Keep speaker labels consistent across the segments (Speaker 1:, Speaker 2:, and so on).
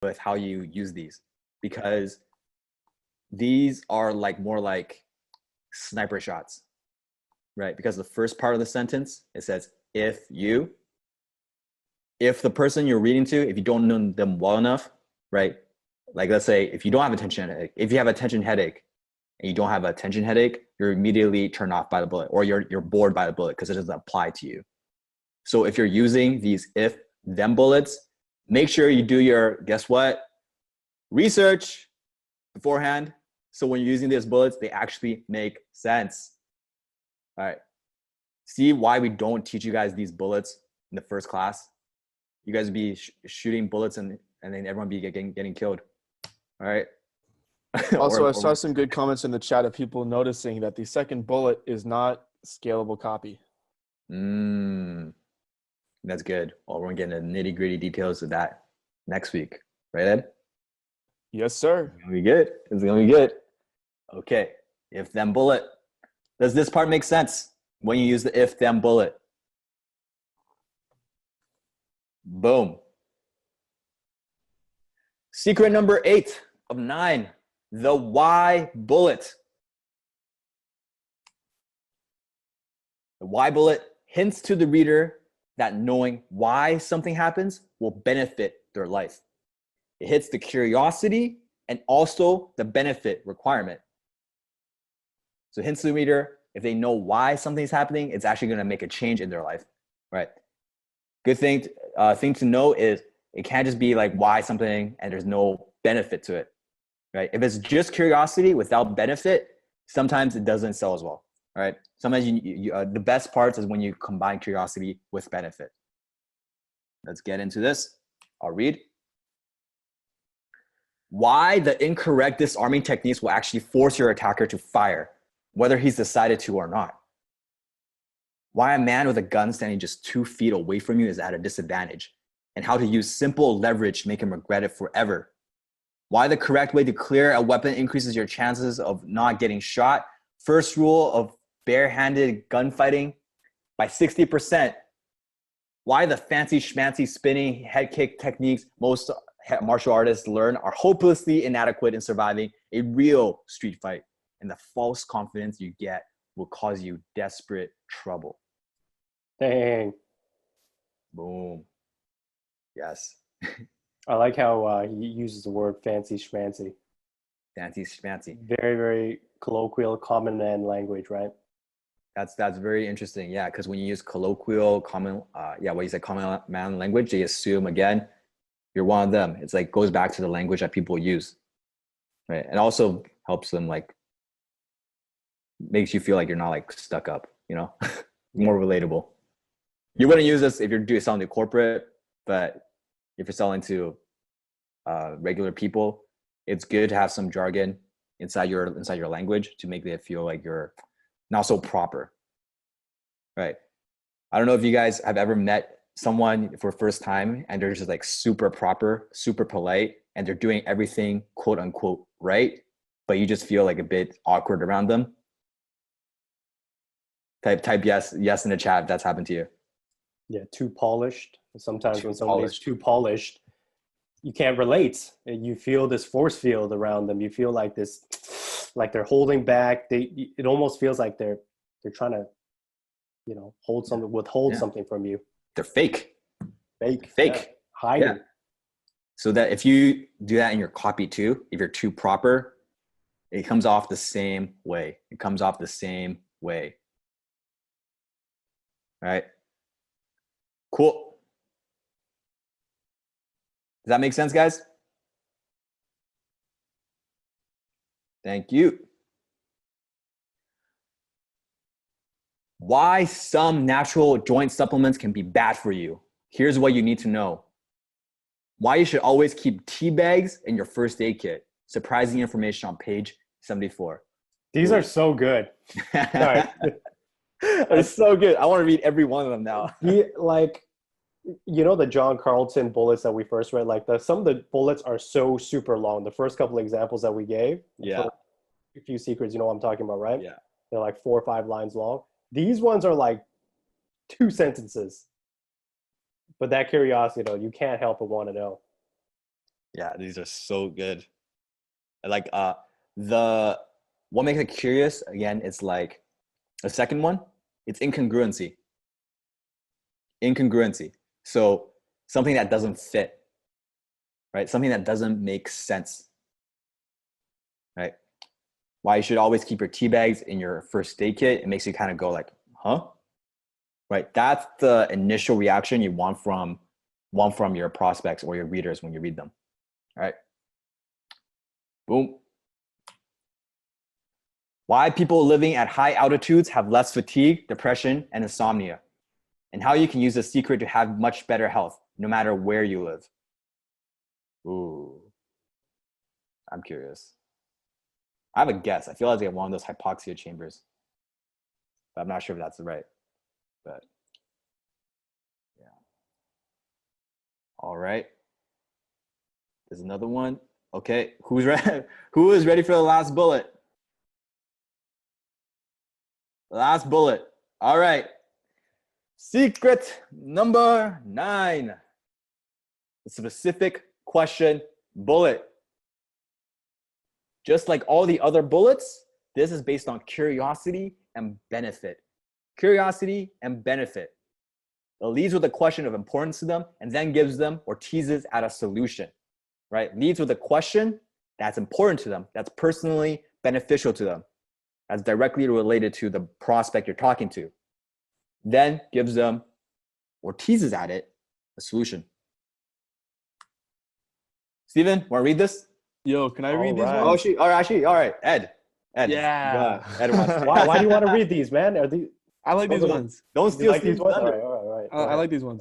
Speaker 1: with how you use these, because these are like more like sniper shots, right? Because the first part of the sentence, it says, if the person you're reading to, if you don't know them well enough, right? Like, let's say if you don't have attention headache, if you have attention headache and you don't have a attention headache, you're immediately turned off by the bullet, or you're bored by the bullet because it doesn't apply to you. So if you're using these if then bullets, make sure you do your, guess what? Research beforehand. So when you're using these bullets, they actually make sense. All right. See why we don't teach you guys these bullets in the first class? You guys would be shooting bullets and then everyone be getting killed. All right.
Speaker 2: Also, I saw some good comments in the chat of people noticing that the second bullet is not scalable copy.
Speaker 1: That's good. Well, we're going to get into nitty-gritty details of that next week. Right, Ed?
Speaker 2: Yes, sir.
Speaker 1: It's going to be good. It's going to be good. Okay. If then bullet. Does this part make sense when you use the if then bullet? Boom. Secret number 8 of 9. The why bullet. The why bullet hints to the reader that knowing why something happens will benefit their life. It hits the curiosity and also the benefit requirement. So hints to the reader, if they know why something's happening, it's actually going to make a change in their life, right? Good thing to know is it can't just be like why something and there's no benefit to it, right? If it's just curiosity without benefit, sometimes it doesn't sell as well. All right. Sometimes the best parts is when you combine curiosity with benefit. Let's get into this. I'll read. Why the incorrect disarming techniques will actually force your attacker to fire, whether he's decided to or not. Why a man with a gun standing just 2 feet away from you is at a disadvantage, and how to use simple leverage to make him regret it forever. Why the correct way to clear a weapon increases your chances of not getting shot. First rule of barehanded gunfighting by 60%. Why the fancy schmancy spinning head kick techniques most martial artists learn are hopelessly inadequate in surviving a real street fight, and the false confidence you get will cause you desperate trouble.
Speaker 3: Dang.
Speaker 1: Boom. Yes.
Speaker 3: I like how he uses the word fancy schmancy.
Speaker 1: Fancy schmancy.
Speaker 3: Very, very colloquial, common man language, right?
Speaker 1: That's very interesting. Yeah, because when you use colloquial, common, what you said, common man language, they assume again you're one of them. It's like goes back to the language that people use, right? And also helps them, like, makes you feel like you're not like stuck up, you know, more relatable. You wouldn't use this if you're selling to corporate, but if you're selling to regular people, it's good to have some jargon inside your language to make it feel like you're not so proper, right? I don't know if you guys have ever met someone for the first time and they're just like super proper, super polite, and they're doing everything quote unquote right, but you just feel like a bit awkward around them. Type yes in the chat if that's happened to you.
Speaker 3: Yeah, too polished. Sometimes when somebody's too polished, you can't relate. You feel this force field around them. You feel like this, like they're holding back. It almost feels like they're trying to, hold something, withhold something from you.
Speaker 1: They're fake.
Speaker 3: Fake.
Speaker 1: Yeah.
Speaker 3: Hiding. Yeah.
Speaker 1: So that if you do that in your copy too, if you're too proper, it comes off the same way. It comes off the same way. All right. Cool. Does that make sense, guys? Thank you. Why some natural joint supplements can be bad for you. Here's what you need to know. Why you should always keep tea bags in your first aid kit. Surprising information on page 74.
Speaker 3: These are so good. Sorry.
Speaker 1: It's so good. I want to read every one of them now.
Speaker 3: The John Carlton bullets that we first read, some of the bullets are so super long. The first couple of examples that we gave,
Speaker 1: yeah,
Speaker 3: a few secrets, you know what I'm talking about, right?
Speaker 1: Yeah.
Speaker 3: They're like 4 or 5 lines long. These ones are like 2 sentences. But that curiosity, though, you can't help but want to know.
Speaker 1: Yeah, these are so good. Like the what makes it curious again, it's like the second one, it's incongruency. Incongruency. So something that doesn't fit, right? Something that doesn't make sense, right? Why you should always keep your tea bags in your first aid kit. It makes you kind of go like, huh? Right? That's the initial reaction you want from your prospects or your readers when you read them. All right. Boom. Why people living at high altitudes have less fatigue, depression, and insomnia, and how you can use the secret to have much better health no matter where you live. Ooh, I'm curious. I have a guess. I feel like they have one of those hypoxia chambers, but I'm not sure if that's right. But yeah. All right. There's another one. Okay, who's ready? Who is ready for the last bullet? Last bullet. All right. Secret number 9. The specific question bullet. Just like all the other bullets, this is based on curiosity and benefit. Curiosity and benefit. It leads with a question of importance to them and then gives them or teases at a solution, right? Leads with a question that's important to them, that's personally beneficial to them, that's directly related to the prospect you're talking to. Then gives them or teases at it a solution. Steven, want to read this?
Speaker 2: Yo, can I read these
Speaker 3: right.
Speaker 2: ones?
Speaker 1: Oh, actually, all right. Ed.
Speaker 2: Yeah.
Speaker 1: Ed wants to.
Speaker 3: Why do you want to read these, man? Are these?
Speaker 2: I like these ones.
Speaker 1: Don't steal
Speaker 3: Like these
Speaker 1: Steven's
Speaker 3: ones?
Speaker 1: thunder.
Speaker 3: All right.
Speaker 2: I like these ones.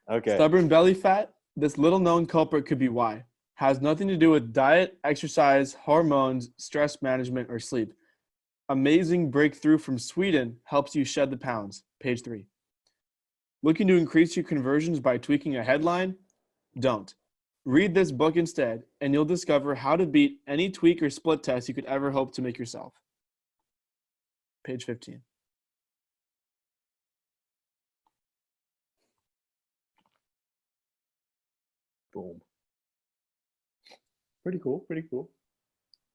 Speaker 1: Okay.
Speaker 2: Stubborn belly fat. This little known culprit could be why. Has nothing to do with diet, exercise, hormones, stress management, or sleep. Amazing breakthrough from Sweden helps you shed the pounds. Page 3. Looking to increase your conversions by tweaking a headline? Don't. Read this book instead, and you'll discover how to beat any tweak or split test you could ever hope to make yourself. Page 15.
Speaker 1: Boom.
Speaker 3: Pretty cool.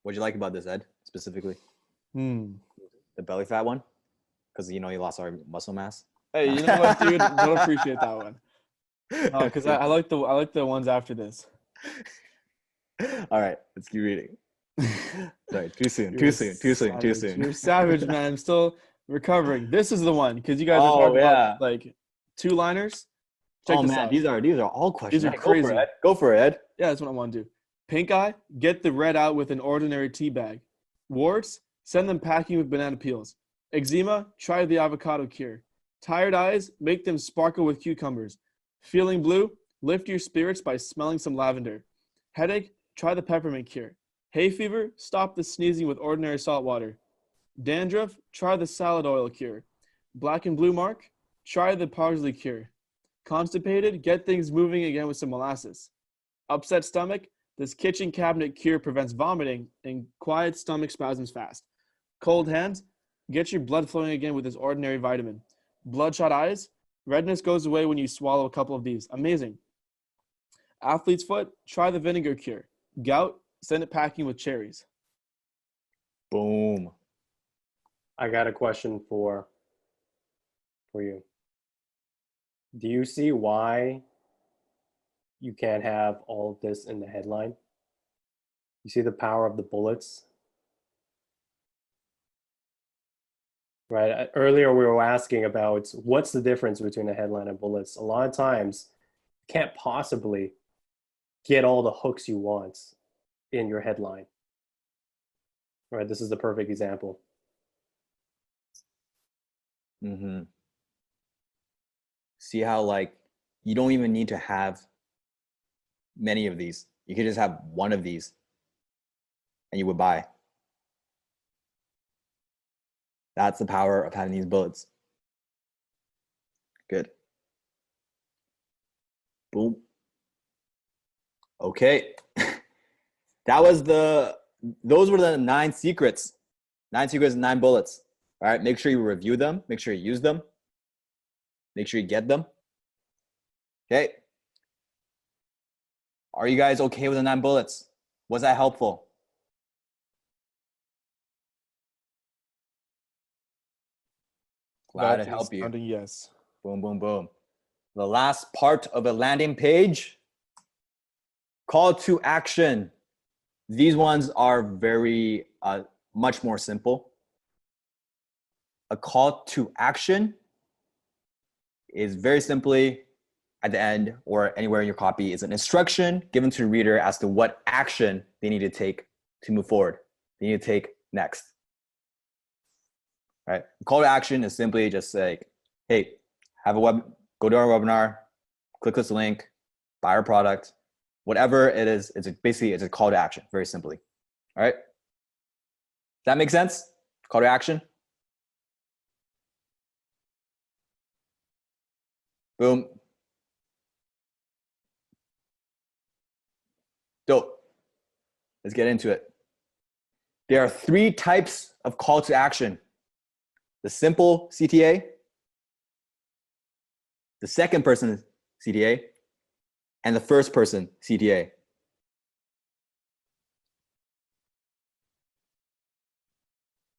Speaker 1: What'd you like about this, Ed, specifically?
Speaker 2: Hmm.
Speaker 1: The belly fat one? Because you lost our muscle mass.
Speaker 2: Hey, you know what, dude? Don't appreciate that one. No, because I like the ones after this.
Speaker 1: All right, let's keep reading. Sorry, too soon.
Speaker 2: You're savage, man. I'm still recovering. This is the one because you guys
Speaker 1: Oh,
Speaker 2: are talking
Speaker 1: yeah.
Speaker 2: about like 2-liners. Check
Speaker 1: Oh
Speaker 2: this
Speaker 1: man,
Speaker 2: out.
Speaker 1: these are all questions.
Speaker 2: These are
Speaker 1: Hey,
Speaker 2: crazy.
Speaker 1: Go for it, Ed.
Speaker 2: Yeah, that's what I want to do. Pink eye, get the red out with an ordinary tea bag. Warts, send them packing with banana peels. Eczema, try the avocado cure. Tired eyes, make them sparkle with cucumbers. Feeling blue, lift your spirits by smelling some lavender. Headache, try the peppermint cure. Hay fever, stop the sneezing with ordinary salt water. Dandruff, try the salad oil cure. Black and blue mark, try the parsley cure. Constipated, get things moving again with some molasses. Upset stomach, this kitchen cabinet cure prevents vomiting and quiet stomach spasms fast. Cold hands, get your blood flowing again with this ordinary vitamin. Bloodshot eyes, redness goes away when you swallow a couple of these. Amazing. Athlete's foot, try the vinegar cure. Gout, send it packing with cherries.
Speaker 1: Boom.
Speaker 3: I got a question for you. Do you see why you can't have all of this in the headline? You see the power of the bullets? Right. Earlier we were asking about what's the difference between a headline and bullets. A lot of times you can't possibly get all the hooks you want in your headline. Right. This is the perfect example.
Speaker 1: Mm-hmm. See how like you don't even need to have many of these. You could just have one of these and you would buy. That's the power of having these bullets. Good. Boom. Okay. Those were the 9 secrets. 9 secrets and 9 bullets. All right. Make sure you review them. Make sure you use them. Make sure you get them. Okay. Are you guys okay with the 9 bullets? Was that helpful? Glad to help you.
Speaker 2: Yes.
Speaker 1: Boom, boom, boom. The last part of a landing page, call to action. These ones are very, much more simple. A call to action is very simply at the end or anywhere in your copy is an instruction given to the reader as to what action they need to take to move forward. They need to take next. Right? A call to action is simply just like, hey, go to our webinar, click this link, buy our product, whatever it is. It's a call to action, very simply. All right. That makes sense? Call to action. Boom. Dope. Let's get into it. There are 3 types of call to action. The simple CTA, the second person CTA, and the first person CTA.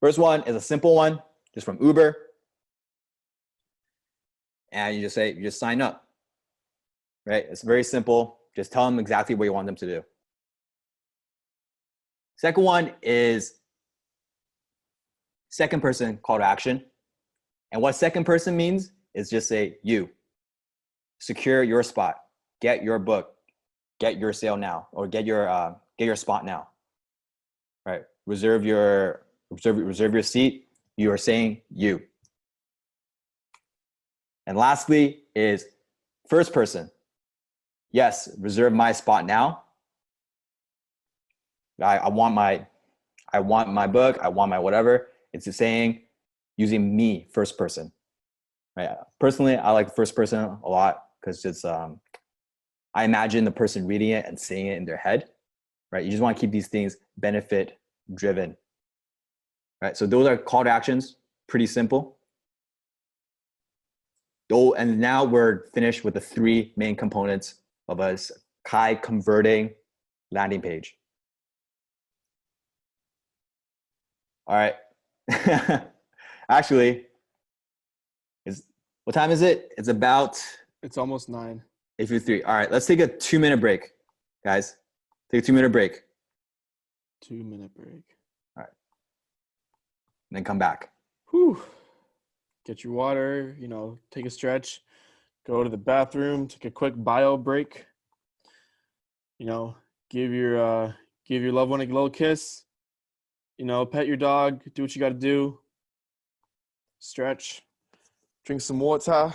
Speaker 1: First one is a simple one, just from Uber. And you just sign up, right? It's very simple. Just tell them exactly what you want them to do. Second one is second person call to action. And what second person means is just say you. Secure your spot. Get your book. Get your sale now, or get your spot now. Right? Reserve your seat. You are saying you. And lastly is first person. Yes, reserve my spot now. I want my book. I want my whatever. It's saying using me first person. Right? Personally, I like first person a lot because it's I imagine the person reading it and saying it in their head. Right? You just want to keep these things benefit driven. Right? So those are call to actions. Pretty simple. Oh, and now we're finished with the 3 main components of a Kai converting landing page. All right. Actually, what time is it? It's
Speaker 2: almost 9.
Speaker 1: 8:53. All right, let's take a 2-minute break, guys. Take a 2-minute break.
Speaker 2: 2-minute break.
Speaker 1: All right. And then come back.
Speaker 2: Whew. Get your water, take a stretch, go to the bathroom, take a quick bio break. Give your loved one a little kiss. Pet your dog, do what you got to do. Stretch, drink some water.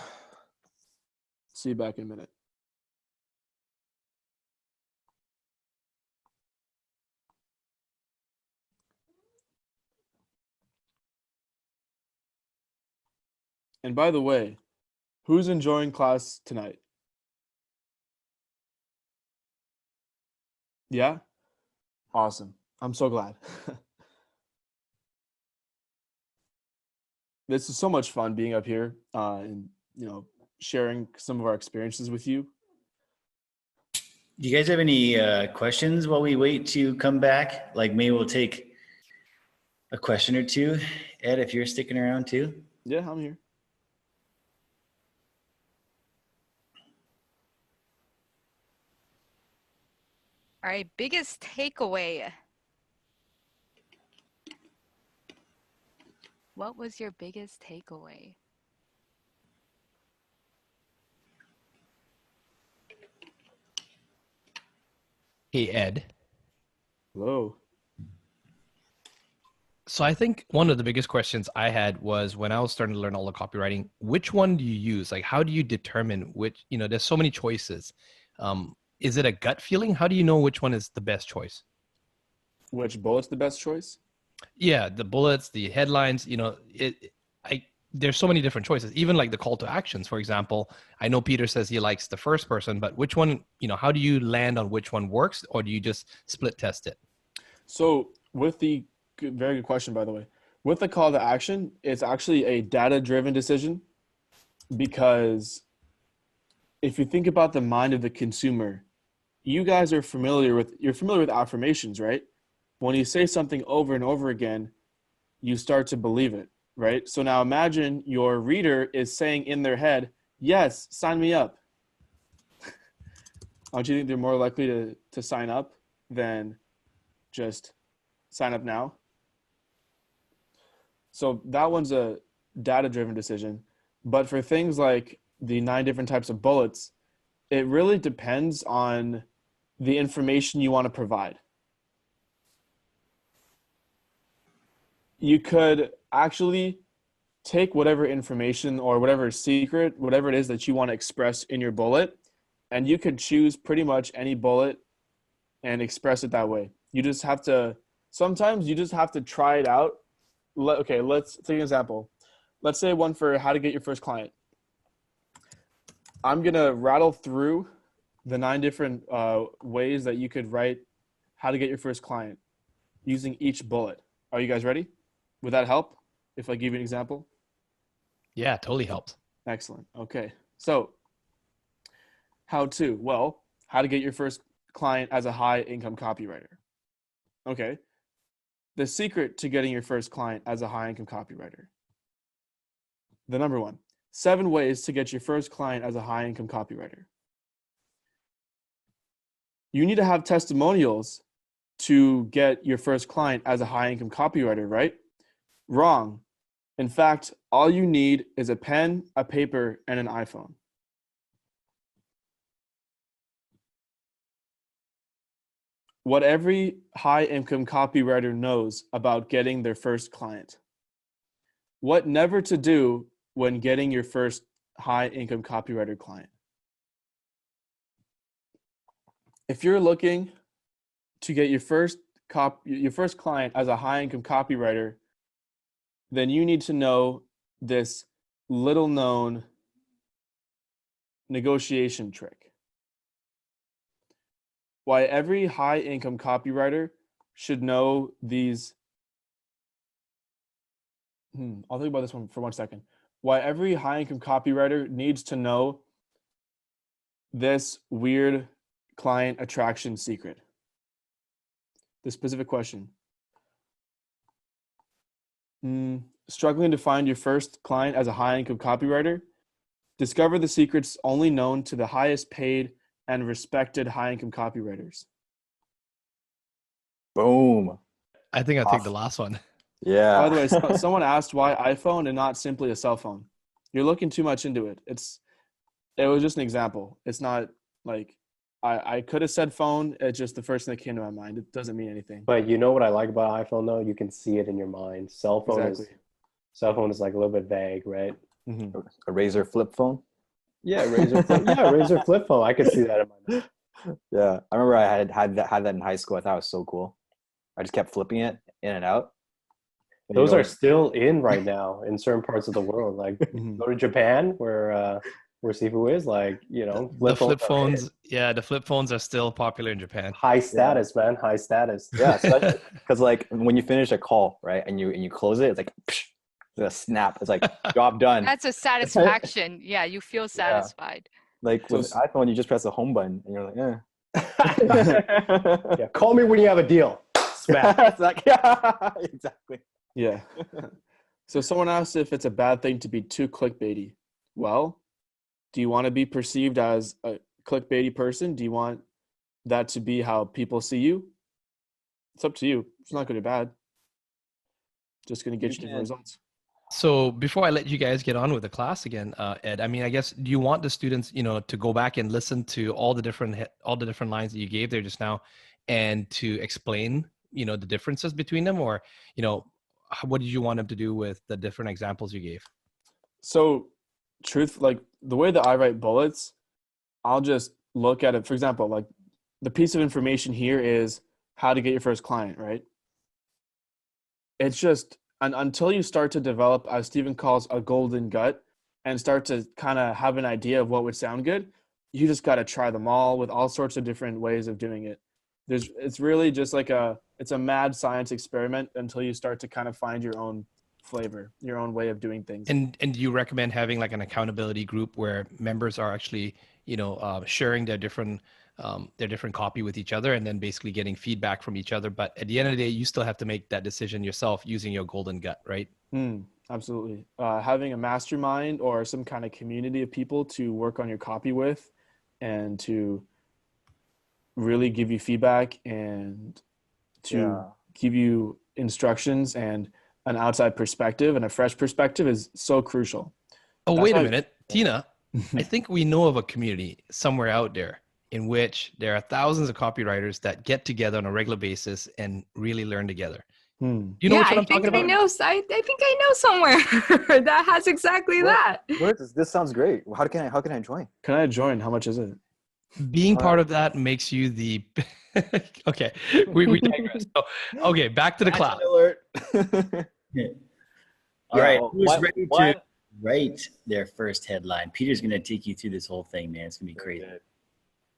Speaker 2: See you back in a minute. And by the way, who's enjoying class tonight? Yeah? Awesome. I'm so glad. This is so much fun being up here and, sharing some of our experiences with you.
Speaker 4: Do you guys have any questions while we wait to come back? Like maybe we'll take a question or two. Ed, if you're sticking around too.
Speaker 2: Yeah, I'm here.
Speaker 5: All right, biggest takeaway. What was your biggest takeaway?
Speaker 6: Hey, Ed.
Speaker 2: Hello.
Speaker 6: So I think one of the biggest questions I had was when I was starting to learn all the copywriting, which one do you use? Like, how do you determine which, there's so many choices. Is it a gut feeling? How do you know which one is the best choice?
Speaker 2: Which bullet's the best choice?
Speaker 6: Yeah, the bullets, the headlines, there's so many different choices. Even like the call to actions, for example. I know Peter says he likes the first person, but which one, how do you land on which one works, or do you just split test it?
Speaker 2: So very good question, by the way. With the call to action, it's actually a data-driven decision, because if you think about the mind of the consumer, you guys are familiar with affirmations, right? When you say something over and over again, you start to believe it, right? So now imagine your reader is saying in their head, yes, sign me up. Don't you think they're more likely to sign up than just sign up now? So that one's a data-driven decision. But for things like the 9 different types of bullets, it really depends on the information you want to provide. You could actually take whatever information or whatever secret, whatever it is that you want to express in your bullet, and you could choose pretty much any bullet and express it that way. You just have to, sometimes you just have to try it out. Okay, let's take an example. Let's say one for how to get your first client. I'm going to rattle through the 9 different ways that you could write how to get your first client using each bullet. Are you guys ready? Would that help if I give you an example?
Speaker 6: Yeah, totally helps.
Speaker 2: Excellent. Okay. So how to? Well, how to get your first client as a high income copywriter. Okay. The secret to getting your first client as a high income copywriter. The number 1, 7 ways to get your first client as a high income copywriter. You need to have testimonials to get your first client as a high income copywriter, right? Wrong. In fact, all you need is a pen, a paper, and an iPhone. What every high income copywriter knows about getting their first client. What never to do when getting your first high income copywriter client. If you're looking to get your first client as a high income copywriter, then you need to know this little known negotiation trick. Why every high income copywriter should know these. I'll think about this one for 1 second. Why every high income copywriter needs to know this weird client attraction secret. The specific question. Struggling to find your first client as a high income copywriter? Discover the secrets only known to the highest paid and respected high income copywriters.
Speaker 1: Boom.
Speaker 6: I think I'll take the
Speaker 1: Awesome.
Speaker 6: last one.
Speaker 1: Yeah.
Speaker 2: By the way, someone asked why iPhone and not simply a cell phone. You're looking too much into it. It was just an example. It's not like I could have said phone. It's just the first thing that came to my mind. It doesn't mean anything.
Speaker 3: But you know what I like about iPhone though? You can see it in your mind. Cell phone is like a little bit vague, right?
Speaker 2: Mm-hmm.
Speaker 1: A Razor flip phone.
Speaker 3: Yeah, Razor flip phone. I could see that in my mind.
Speaker 1: Yeah, I remember I had that in high school. I thought it was so cool. I just kept flipping it in and out. And
Speaker 3: Those are still in right now in certain parts of the world. Like go to Japan where Sifu is, like, you know,
Speaker 6: The flip phones, yeah, the flip phones are still popular in Japan.
Speaker 3: high status, man, high status.
Speaker 1: Yeah, because like when you finish a call, right, and you close it, it's like psh, a snap. It's like job done.
Speaker 5: That's a satisfaction. Yeah, you feel satisfied.
Speaker 1: Like with iPhone, you just press the home button and you're like,
Speaker 3: Yeah, call me when you have a deal. Smack.
Speaker 1: It's like, yeah, exactly.
Speaker 2: Yeah. So someone asked if it's a bad thing to be too clickbaity. Well, do you want to be perceived as a clickbaity person? Do you want that to be how people see you? It's up to you. It's not good or bad. Just going to get you different results.
Speaker 6: So before I let you guys get on with the class again, Ed, I mean, I guess, do you want the students, you know, to go back and listen to all the different lines that you gave there just now and to explain, you know, the differences between them, or, you know, what did you want them to do with the different examples you gave?
Speaker 2: So like the way that I write bullets, I'll just look at it. For example, like the piece of information here is how to get your first client, right? It's just, and until you start to develop, as Stephen calls, a golden gut, and start to kind of have an idea of what would sound good, you just got to try them all with all sorts of different ways of doing it. It's really just like it's a mad science experiment until you start to kind of find your own flavor, your own way of doing things.
Speaker 6: And do you recommend having like an accountability group where members are actually, you know, sharing their different their different copy with each other, and then basically getting feedback from each other. But at the end of the day, you still have to make that decision yourself using your golden gut, right?
Speaker 2: Absolutely. Having a mastermind or some kind of community of people to work on your copy with and to really give you feedback and to give you instructions and an outside perspective and a fresh perspective is so crucial.
Speaker 6: Oh,
Speaker 2: That's
Speaker 6: wait a
Speaker 2: why-
Speaker 6: minute, Tina. I think we know of a community somewhere out there in which there are thousands of copywriters that get together on a regular basis and really learn together. You know
Speaker 5: Yeah,
Speaker 6: which one
Speaker 5: I
Speaker 6: I'm talking
Speaker 5: think I
Speaker 6: about?
Speaker 5: know. I think I know somewhere that has exactly that.
Speaker 1: This sounds great. How can I join?
Speaker 2: Can I join? How much is it?
Speaker 6: Being part of that makes you the okay. We digress. So, okay, back to the class.
Speaker 1: Alert.
Speaker 4: All right,
Speaker 1: well,
Speaker 4: who's ready to write their first headline? Peter's going to take you through this whole thing, man. It's going to be crazy.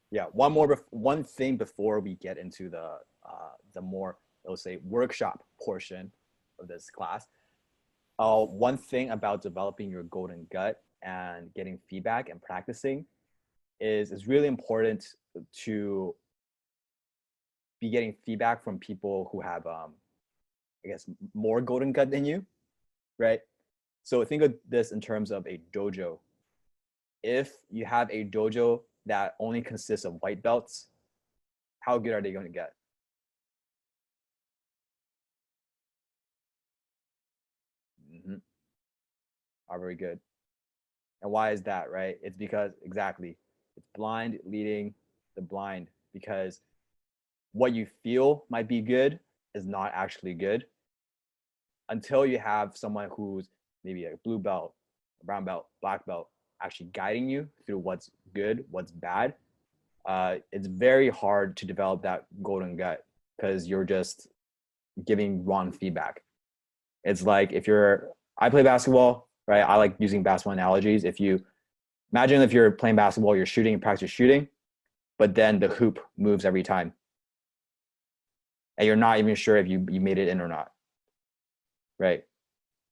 Speaker 1: Yeah, one thing before we get into the more, let's say, workshop portion of this class. One thing about developing your golden gut and getting feedback and practicing is it's really important to be getting feedback from people who have I guess more golden gut than you, right? So think of this in terms of a dojo. If you have a dojo that only consists of white belts, how good are they going to get? Are very good. And why is that, right? It's because exactly, it's blind leading the blind, because what you feel might be good is not actually good until you have someone who's maybe a blue belt, a brown belt, black belt, actually guiding you through what's good, what's bad. It's very hard to develop that golden gut because you're just giving wrong feedback. It's like I play basketball, right? I like using basketball analogies. Imagine if you're playing basketball, you're shooting and practice shooting, but then the hoop moves every time. And you're not even sure if you made it in or not, right?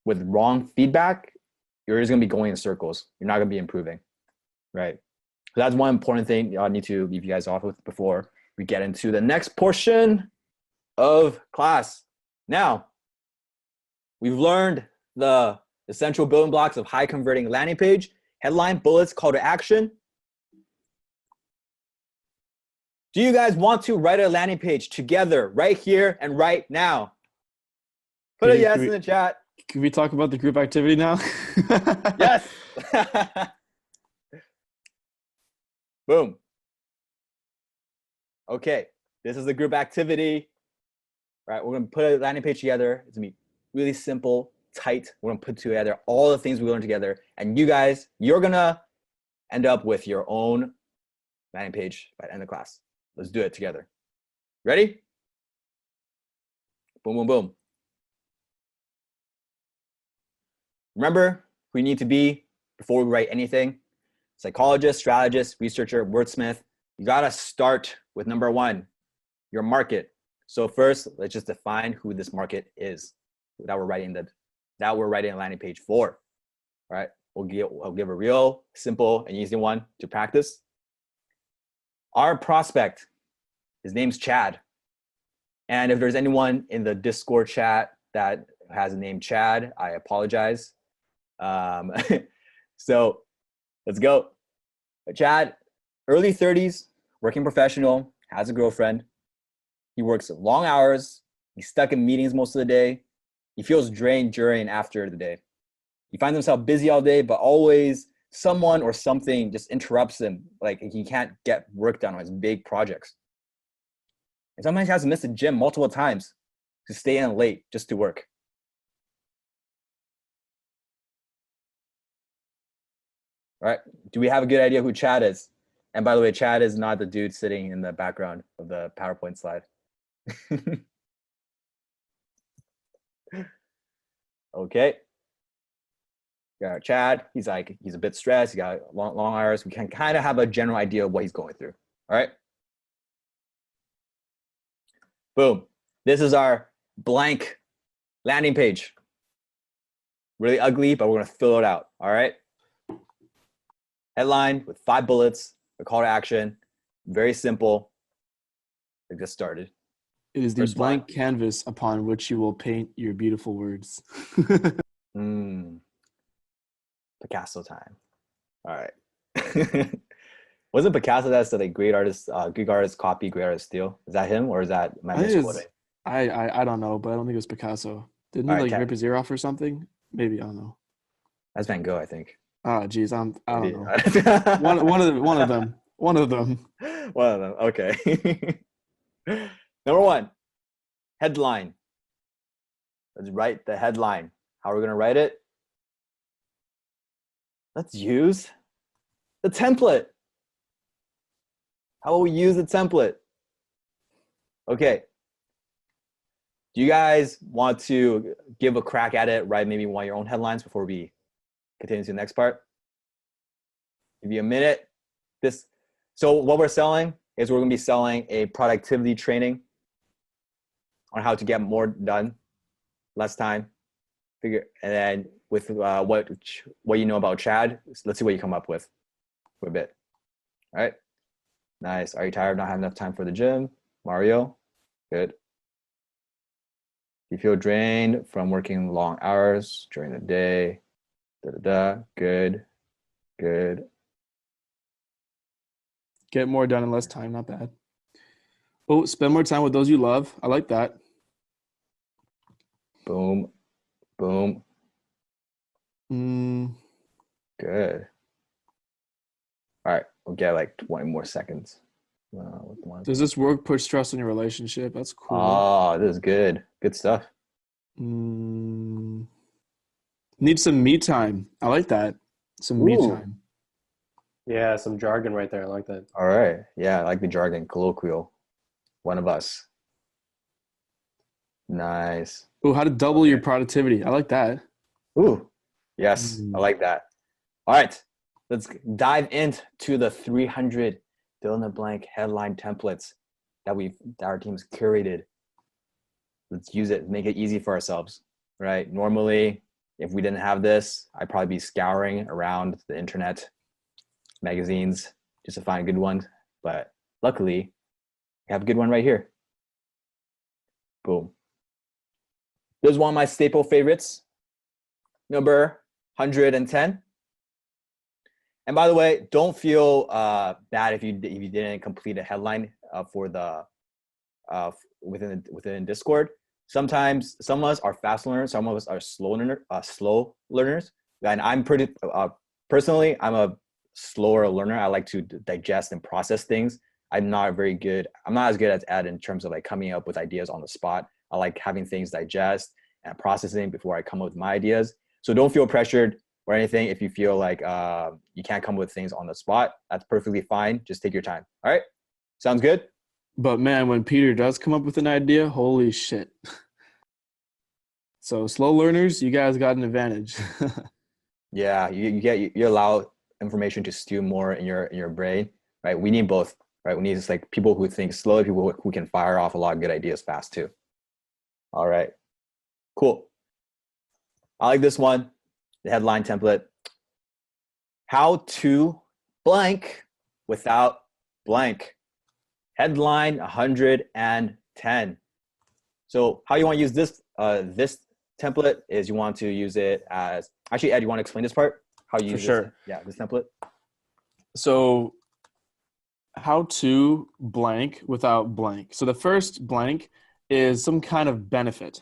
Speaker 1: With wrong feedback, you're just gonna be going in circles. You're not gonna be improving, right? So that's one important thing I need to leave you guys off with before we get into the next portion of class. Now, we've learned the essential building blocks of high converting landing page, headline, bullets, call to action. Do you guys want to write a landing page together right here and right now? Put a yes in the chat.
Speaker 2: Can we talk about the group activity now?
Speaker 1: Yes. Boom. Okay, this is the group activity. All right, we're gonna put a landing page together. It's gonna be really simple, tight. We're gonna put together all the things we learned together, and you guys, you're gonna end up with your own landing page by the end of class. Let's do it together. Ready? Boom, boom, boom. Remember who you need to be before we write anything. Psychologist, strategist, researcher, wordsmith. You gotta start with number one, your market. So first, let's just define who this market is that we're writing a landing page for. All right, I'll give a real simple and easy one to practice. Our prospect, his name's Chad. And if there's anyone in the Discord chat that has a name Chad, I apologize. So let's go. Chad, early 30s, working professional, has a girlfriend. He works long hours. He's stuck in meetings most of the day. He feels drained during and after the day. He finds himself busy all day, but always someone or something just interrupts him. Like he can't get work done on his big projects. And sometimes he has to miss the gym multiple times to stay in late just to work. All right, do we have a good idea who Chad is? And by the way, Chad is not the dude sitting in the background of the PowerPoint slide. Okay. Yeah, Chad, he's a bit stressed. He got long hours. We can kind of have a general idea of what he's going through. All right. Boom. This is our blank landing page. Really ugly, but we're going to fill it out. All right. Headline with 5 bullets, a call to action. very simple. I just started.
Speaker 2: It is the
Speaker 1: First
Speaker 2: blank
Speaker 1: one.
Speaker 2: canvas upon which you will paint your beautiful words.
Speaker 1: Picasso time. All right. Wasn't Picasso that said like great artists, Greek artists copy, great artists steal? Is that him or is that my
Speaker 2: I think
Speaker 1: misquoting?
Speaker 2: it's, I don't know, but I don't think it was Picasso. Didn't he
Speaker 1: All right,
Speaker 2: like
Speaker 1: Ted.
Speaker 2: rip his ear off or something? Maybe, I don't know.
Speaker 1: That's Van Gogh, I think.
Speaker 2: Oh, geez, I don't know.
Speaker 1: One
Speaker 2: One of them.
Speaker 1: One of them. Okay. Number one, headline. Let's write the headline. How are we gonna write it? Let's use the template. How will we use the template? Okay. Do you guys want to give a crack at it, write maybe one of your own headlines before we continue to the next part? Give you a minute. So what we're selling is we're gonna be selling a productivity training on how to get more done, less time. And then with what you know about Chad, let's see what you come up with for a bit. All right. Nice. Are you tired of not having enough time for the gym? Mario? Good. You feel drained from working long hours during the day? Good. Good.
Speaker 2: Get more done in less time, not bad. Oh, spend more time with those you love. I like that.
Speaker 1: Boom. Boom.
Speaker 2: Mm,
Speaker 1: Good. All right. We'll get like 20 more seconds.
Speaker 2: does this work put stress on your relationship? That's cool.
Speaker 1: Oh, this is good. Good stuff.
Speaker 2: Need some me time. I like that. Some me
Speaker 1: Ooh.
Speaker 2: time.
Speaker 3: Yeah, some jargon right there. I like that.
Speaker 1: All right. Yeah, I like the jargon. Colloquial. One of us. Nice.
Speaker 2: Oh, how to double your productivity. I like that.
Speaker 1: Ooh. Yes, I like that. All right. Let's dive into the 300 fill in the blank headline templates that our team's curated. Let's use it, make it easy for ourselves, right? Normally, if we didn't have this, I'd probably be scouring around the internet, magazines, just to find a good one. But luckily, we have a good one right here. Boom. This is one of my staple favorites, number 110. And by the way, don't feel bad if you didn't complete a headline for the within Discord. Sometimes some of us are fast learners, some of us are slow learners. And I'm pretty personally, I'm a slower learner. I like to digest and process things. I'm not as good as Ed in terms of like coming up with ideas on the spot. I like having things digest and processing before I come up with my ideas. So don't feel pressured or anything if you feel like you can't come up with things on the spot. That's perfectly fine. Just take your time. All right? Sounds good?
Speaker 2: But man, when Peter does come up with an idea, holy shit. So slow learners, you guys got an advantage.
Speaker 1: Yeah, you allow information to stew more in your brain, right? We need both, right? We need just like people who think slowly, people who can fire off a lot of good ideas fast too. All right, cool. I like this one, the headline template. How to blank without blank. Headline 110. So how you want to use this this template is you want to use it as, actually Ed, you want to explain this part? How you use this template?
Speaker 2: So how to blank without blank. So the first blank is some kind of benefit,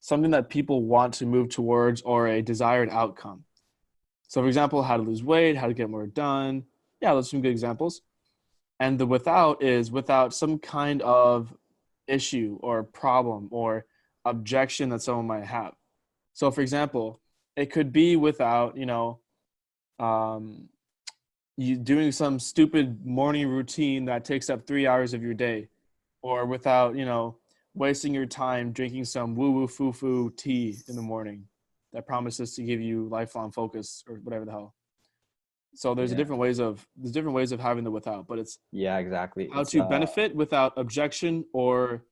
Speaker 2: something that people want to move towards or a desired outcome. So for example, how to lose weight, how to get more done. Yeah, those are some good examples. And the without is without some kind of issue or problem or objection that someone might have. So for example, it could be without, you doing some stupid morning routine that takes up 3 hours of your day, or without, wasting your time drinking some woo-woo foo-foo tea in the morning that promises to give you lifelong focus or whatever the hell. So there's different ways of having the without, but it's
Speaker 1: exactly
Speaker 2: how to benefit without objection or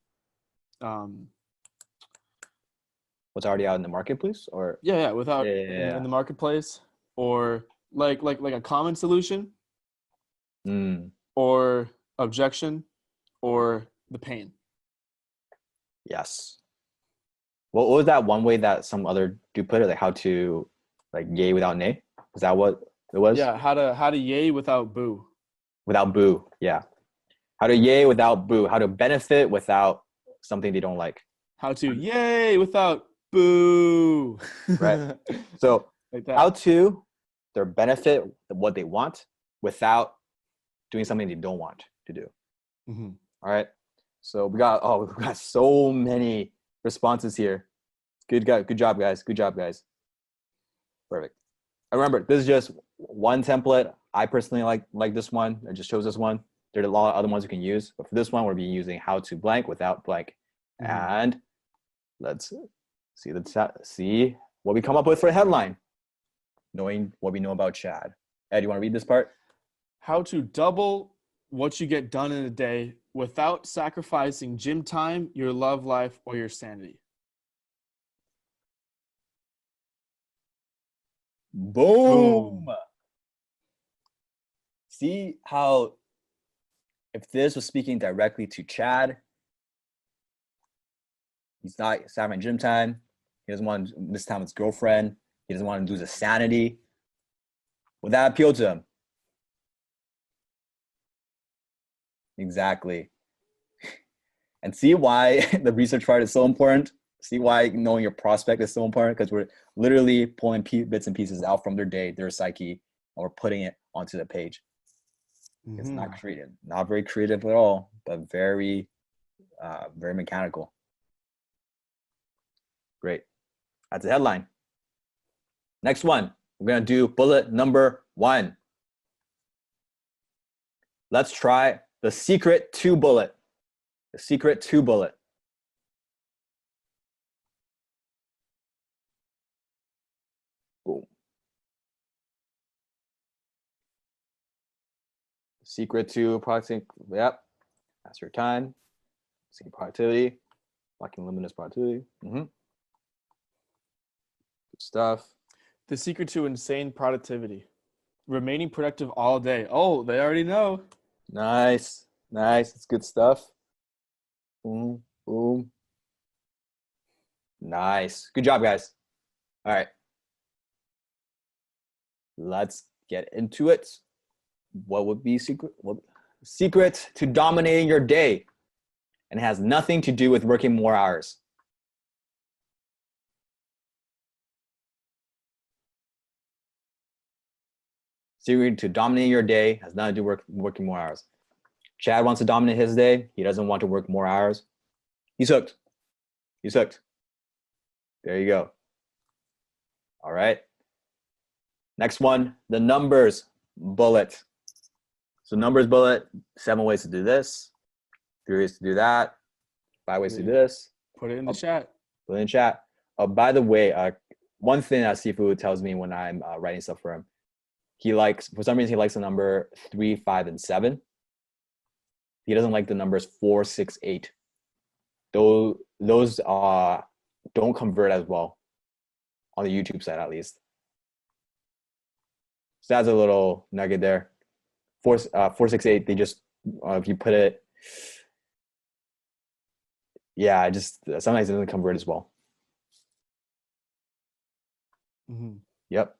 Speaker 1: what's already out in the marketplace, or
Speaker 2: without in the marketplace, or like a common solution, or objection, or the pain.
Speaker 1: Yes. What was that one way that some other dude put it? Like how to like yay without nay? Is that what it was?
Speaker 2: Yeah, how to yay without boo.
Speaker 1: Without boo. Yeah. How to yay without boo. How to benefit without something they don't like.
Speaker 2: How to yay without boo.
Speaker 1: Right. So
Speaker 2: Like that.
Speaker 1: how to their benefit what they want without doing something they don't want to do.
Speaker 2: Mhm.
Speaker 1: All right. So we got so many responses here. Good job, guys. Good job, guys. Perfect. And remember, this is just one template. I personally like this one. I just chose this one. There are a lot of other ones you can use, but for this one, we'll be using how to blank without blank. And let's see what we come up with for a headline, knowing what we know about Chad. Ed, you want to read this part?
Speaker 2: How to double what you get done in a day without sacrificing gym time, your love life, or your sanity.
Speaker 1: Boom. See how if this was speaking directly to Chad, he's not having gym time. He doesn't want to miss time with his girlfriend. He doesn't want to lose his sanity. Would that appeal to him? Exactly. And see why the research part is so important. See why knowing your prospect is so important, because we're literally pulling bits and pieces out from their day, their psyche, and we're putting it onto the page. It's not creative, not very creative at all, but very, very mechanical. Great. That's the headline. Next one, we're gonna do bullet number 1. Let's try the secret 2 bullet. The secret 2 bullet. Boom. Secret to productivity. Yep. That's your time. Seeking productivity. Locking luminous productivity. Good stuff.
Speaker 2: The secret to insane productivity. Remaining productive all day. Oh, they already know.
Speaker 1: Nice. Nice. It's good stuff. Boom. Boom. Nice. Good job, guys. All right. Let's get into it. What would be secret to dominating your day? And it has nothing to do with working more hours. Secret to dominating your day has nothing to do with working more hours. Chad wants to dominate his day. He doesn't want to work more hours. He's hooked. He's hooked. There you go. All right. Next one, the numbers bullet. So numbers bullet, 7 ways to do this, 3 ways to do that, 5 ways to do this.
Speaker 2: Put it in the chat.
Speaker 1: Put it in chat. By the way, one thing that Sifu tells me when I'm writing stuff for him, for some reason, he likes the number 3, 5, and 7. He doesn't like the numbers 4, 6, 8. Those don't convert as well on the YouTube side, at least. So that's a little nugget there. 4, 6, 8. They just if you put it, yeah, sometimes it doesn't convert as well. Yep.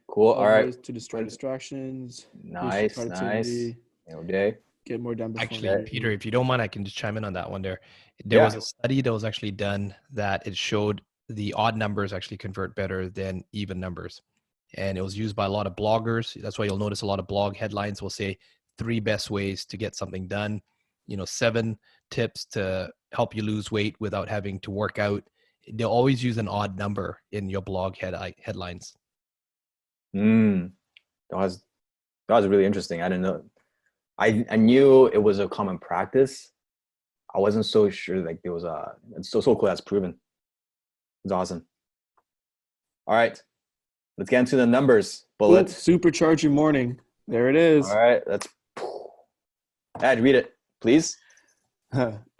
Speaker 1: Cool. All right.
Speaker 2: To destroy distractions.
Speaker 1: Nice. Okay.
Speaker 2: Get more done before.
Speaker 6: Actually, Peter, if you don't mind, I can just chime in on that one there. There was a study that was actually done that it showed the odd numbers actually convert better than even numbers. And it was used by a lot of bloggers. That's why you'll notice a lot of blog headlines will say 3 best ways to get something done. 7 tips to help you lose weight without having to work out. They'll always use an odd number in your blog headlines.
Speaker 1: That was really interesting. I didn't know. I knew it was a common practice. I wasn't so sure like there was it's so cool that's proven. It's awesome. All right. Let's get into the numbers bullet.
Speaker 2: Supercharge your morning. There it is.
Speaker 1: All right. Ed, read it, please.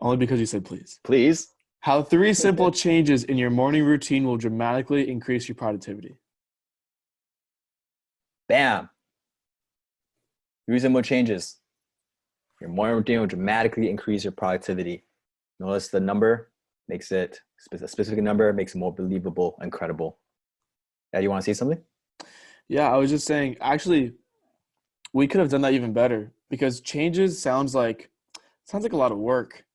Speaker 2: Only because you said please.
Speaker 1: Please.
Speaker 2: How 3 simple changes in your morning routine will dramatically increase your productivity.
Speaker 1: Bam. 3 simple changes. Your morning routine will dramatically increase your productivity. Notice the number makes it a specific number makes it more believable and credible. Yeah, you want to say something?
Speaker 2: Yeah, I was just saying, actually, we could have done that even better because changes sounds like a lot of work.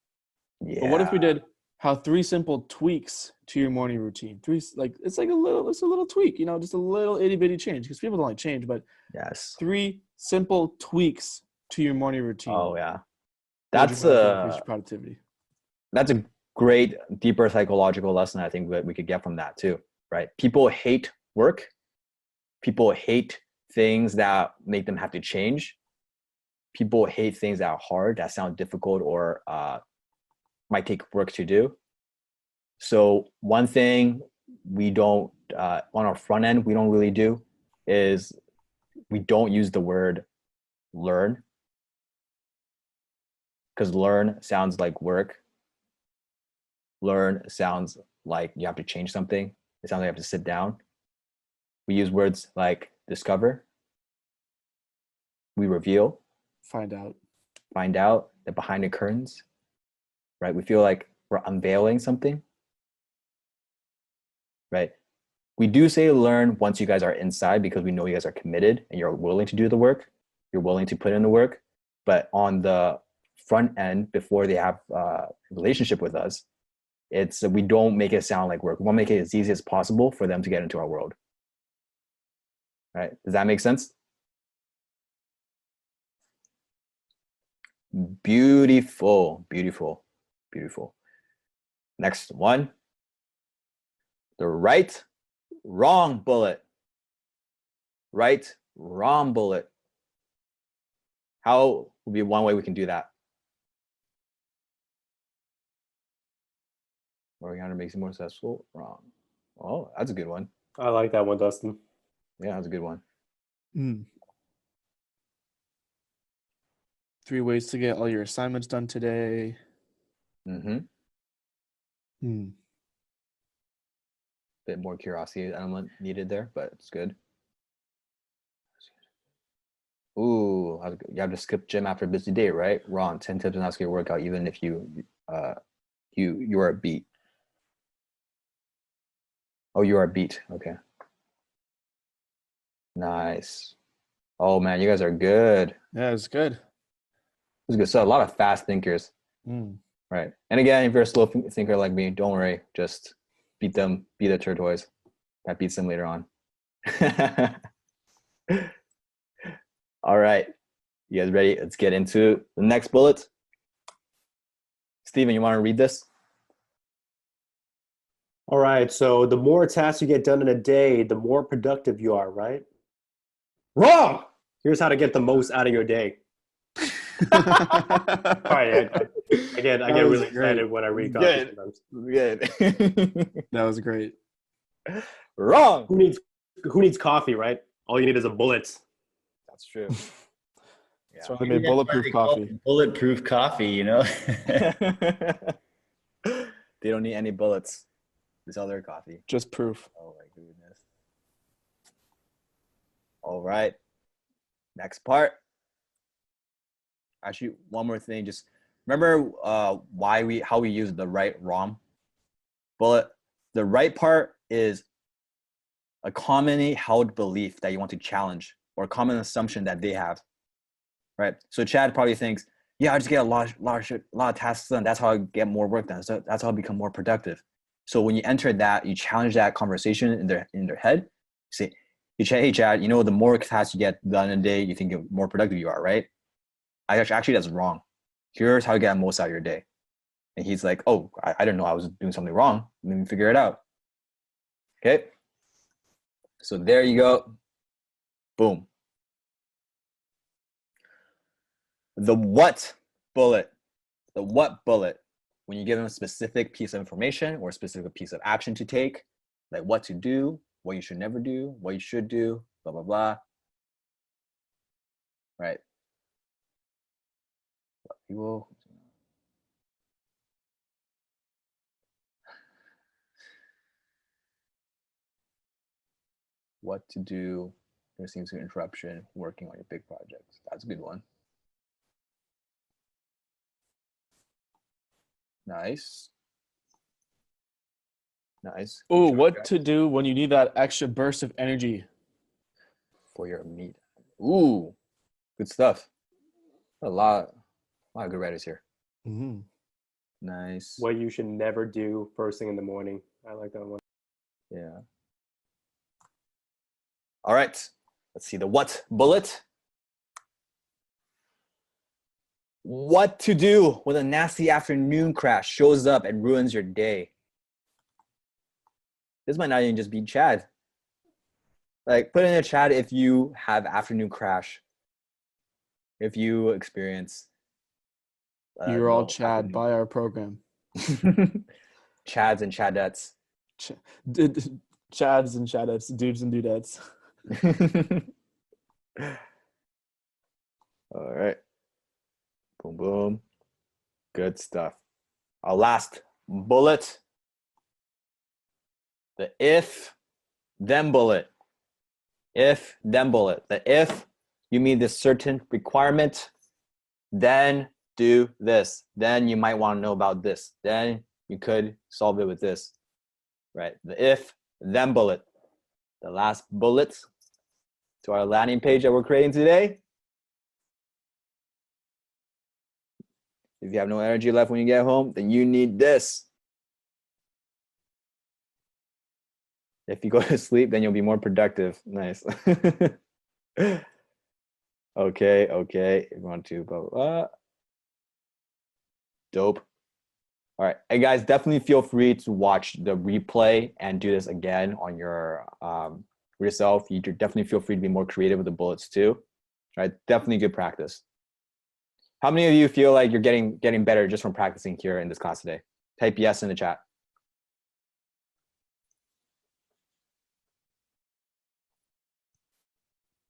Speaker 1: Yeah.
Speaker 2: But what if we did how 3 simple tweaks to your morning routine? It's a little tweak, just a little itty bitty change because people don't like change, but
Speaker 1: Yes.
Speaker 2: 3 simple tweaks to your morning routine.
Speaker 1: Oh yeah.
Speaker 2: Would
Speaker 1: That's
Speaker 2: increase your productivity.
Speaker 1: That's a great deeper psychological lesson I think that we could get from that too, right? People hate work. People hate things that make them have to change. People hate things that are hard, that sound difficult, or might take work to do. So one thing we don't, on our front end, we don't really do is we don't use the word learn, because learn sounds like work. Learn sounds like you have to change something. It sounds like you have to sit down. We use words like discover, we reveal,
Speaker 2: Find out.
Speaker 1: the behind the curtains, right? We feel like we're unveiling something, right? We do say learn once you guys are inside because we know you guys are committed and you're willing to do the work. You're willing to put in the work. But on the front end, before they have a relationship with us, we don't make it sound like work. We want to make it as easy as possible for them to get into our world. Right? Does that make sense? Beautiful, beautiful, beautiful. Next one. The right, wrong bullet. Right, wrong bullet. How would be one way we can do that? Working harder makes you more successful. Wrong. Oh, that's a good one.
Speaker 3: I like that one, Dustin.
Speaker 1: Yeah, that's a good one.
Speaker 2: 3 ways to get all your assignments done today.
Speaker 1: Bit more curiosity element needed there, but it's good. Ooh, you have to skip gym after a busy day, right? Wrong. 10 tips on how to get a workout, even if you are a beat. Oh, you are a beat. Okay. Nice. Oh man, you guys are good.
Speaker 2: Yeah, it's good.
Speaker 1: It's good. So a lot of fast thinkers. Right. And again, if you're a slow thinker like me, don't worry. Just beat the turquoise. That beats them later on. All right. You guys ready? Let's get into the next bullet. Steven, you want to read this?
Speaker 3: All right. So the more tasks you get done in a day, the more productive you are, right? Wrong! Here's how to get the most out of your day. All right. I get really excited when I read coffee sometimes.
Speaker 1: Good.
Speaker 2: That was great.
Speaker 1: Wrong.
Speaker 3: Who needs coffee, right? All you need is a bullet.
Speaker 1: That's true.
Speaker 2: That's why they made bulletproof coffee.
Speaker 4: Bulletproof coffee, you know?
Speaker 1: They don't need any bullets. It's all their coffee.
Speaker 2: Just proof.
Speaker 1: Oh my goodness. All right. Next part. Actually, one more thing. Just remember how we use the right wrong bullet. The right part is a commonly held belief that you want to challenge, or a common assumption that they have. Right. So Chad probably thinks, yeah, I just get a lot of tasks done. That's how I get more work done. So that's how I become more productive. So when you enter that, you challenge that conversation in their head. You say, hey Chad, the more tasks you get done in a day, you think the more productive you are, right? Actually, that's wrong. Here's how to get the most out of your day. And he's like, oh, I didn't know I was doing something wrong. Let me figure it out. Okay. So there you go. Boom. The what bullet. The what bullet. When you give them a specific piece of information or a specific piece of action to take, like what to do, what you should never do, what you should do, blah, blah, blah. Right. People. What to do, listening to interruption, working on your big projects. That's a good one. Nice. Nice.
Speaker 2: Oh,
Speaker 1: Good job,
Speaker 2: what
Speaker 1: guys.
Speaker 2: to do when you need that extra burst of energy?
Speaker 1: For your meat. Ooh, good stuff. A lot of good writers here.
Speaker 2: Mm-hmm.
Speaker 1: Nice.
Speaker 3: What you should never do first thing in the morning. I like that one.
Speaker 1: Yeah. All right. Let's see the what bullet. What to do when a nasty afternoon crash shows up and ruins your day? This might not even just be Chad. Like, put in a chat if you have afternoon crash. If you experience.
Speaker 2: You're all Chad. Buy our program.
Speaker 1: Chads and Chadettes.
Speaker 2: Chads and Chadettes, dudes and dudettes.
Speaker 1: All right. Boom, boom. Good stuff. Our last bullet. The if, then bullet. If, then bullet. The if you meet this certain requirement, then do this. Then you might want to know about this. Then you could solve it with this. Right? The if, then bullet. The last bullet to our landing page that we're creating today. If you have no energy left when you get home, then you need this. If you go to sleep, then you'll be more productive. Nice. Okay. If you want to, blah, blah, blah. Dope. All right. Hey guys, definitely feel free to watch the replay and do this again on your yourself. You definitely feel free to be more creative with the bullets too. All right. Definitely good practice. How many of you feel like you're getting better just from practicing here in this class today? Type yes in the chat.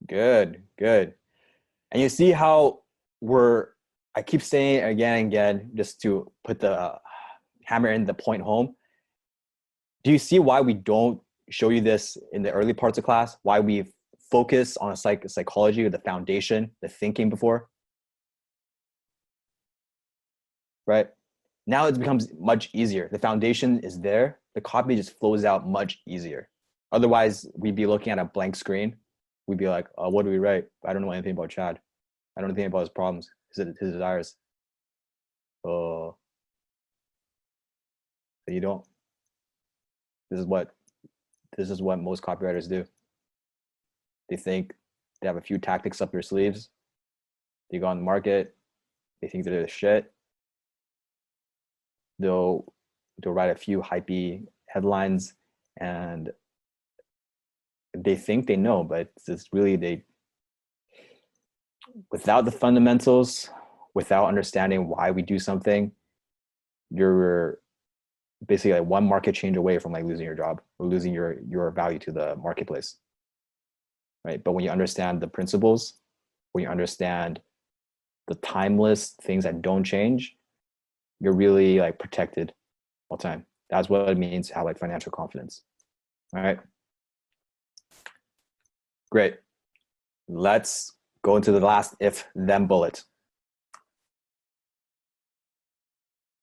Speaker 1: Good. And you see how I keep saying it again and again just to put the hammer in the point home. Do you see why we don't show you this in the early parts of class? Why we focus on psychology or the foundation, the thinking before? Right? Now it becomes much easier. The foundation is there. The copy just flows out much easier. Otherwise, we'd be looking at a blank screen. We'd be like, oh, what do we write? I don't know anything about Chad. I don't know anything about his problems, his desires. Oh, you don't. This is what most copywriters do. They think they have a few tactics up their sleeves. They go on the market. They think they're the shit. They'll write a few hypey headlines, and they think they know, but it's really without the fundamentals, without understanding why we do something, you're basically like one market change away from like losing your job or losing your value to the marketplace, right? But when you understand the principles, when you understand the timeless things that don't change, you're really like protected all the time. That's what it means to have like financial confidence. All right. Great. Let's go into the last if then bullet.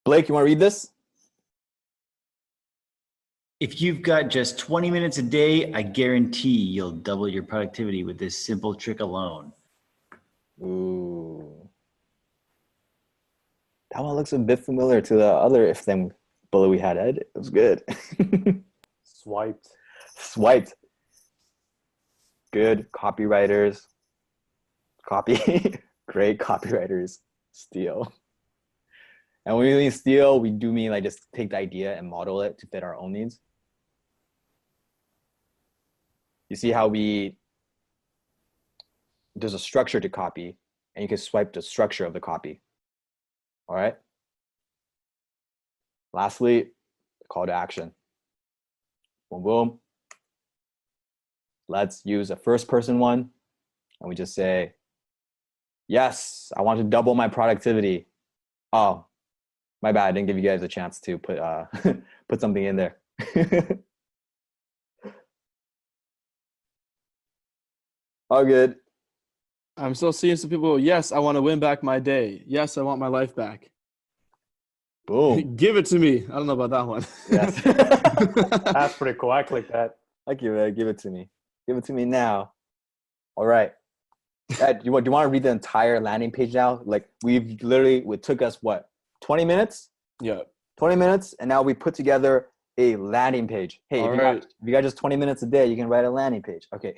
Speaker 1: Blake, you want to read this?
Speaker 4: If you've got just 20 minutes a day, I guarantee you'll double your productivity with this simple trick alone.
Speaker 1: Ooh. That one looks a bit familiar to the other if then bullet we had, Ed. It was good. Swiped. Good copywriters. Great copywriters steal. And when we mean steal, we do mean like just take the idea and model it to fit our own needs. You see how there's a structure to copy, and you can swipe the structure of the copy. All right. Lastly, call to action. Boom, boom. Let's use a first person one. And we just say, yes, I want to double my productivity. Oh, my bad. I didn't give you guys a chance to put put something in there. All good.
Speaker 2: I'm still seeing some people, yes, I want to win back my day. Yes, I want my life back.
Speaker 1: Boom.
Speaker 2: Give it to me. I don't know about that one.
Speaker 1: Yes.
Speaker 3: That's pretty cool. I click that.
Speaker 1: I give it to me. Give it to me now. All right. Ed, do you want to read the entire landing page now? Like it took us what, 20 minutes?
Speaker 2: Yeah.
Speaker 1: 20 minutes, and now we put together a landing page. Hey, if you got just 20 minutes a day, you can write a landing page. Okay.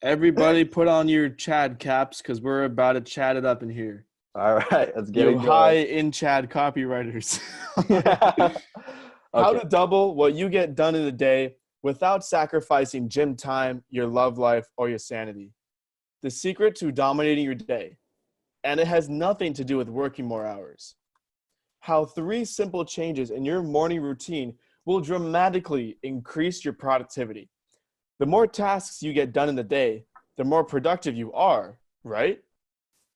Speaker 2: Everybody put on your Chad caps because we're about to chat it up in here.
Speaker 1: All right, let's get it
Speaker 2: You
Speaker 1: going.
Speaker 2: high in Chad copywriters. How to double what you get done in a day without sacrificing gym time, your love life, or your sanity. The secret to dominating your day. And it has nothing to do with working more hours. How 3 simple changes in your morning routine will dramatically increase your productivity. The more tasks you get done in the day, the more productive you are, right?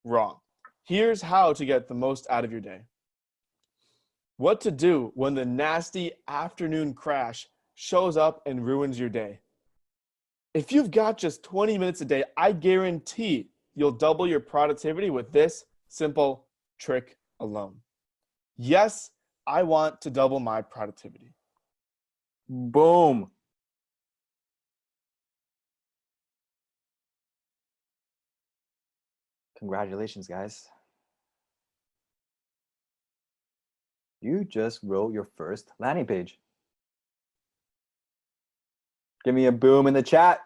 Speaker 2: Wrong. Here's how to get the most out of your day. What to do when the nasty afternoon crash shows up and ruins your day. If you've got just 20 minutes a day, I guarantee you'll double your productivity with this simple trick alone. Yes, I want to double my productivity.
Speaker 1: Boom. Congratulations, guys. You just wrote your first landing page. Give me a boom in the chat.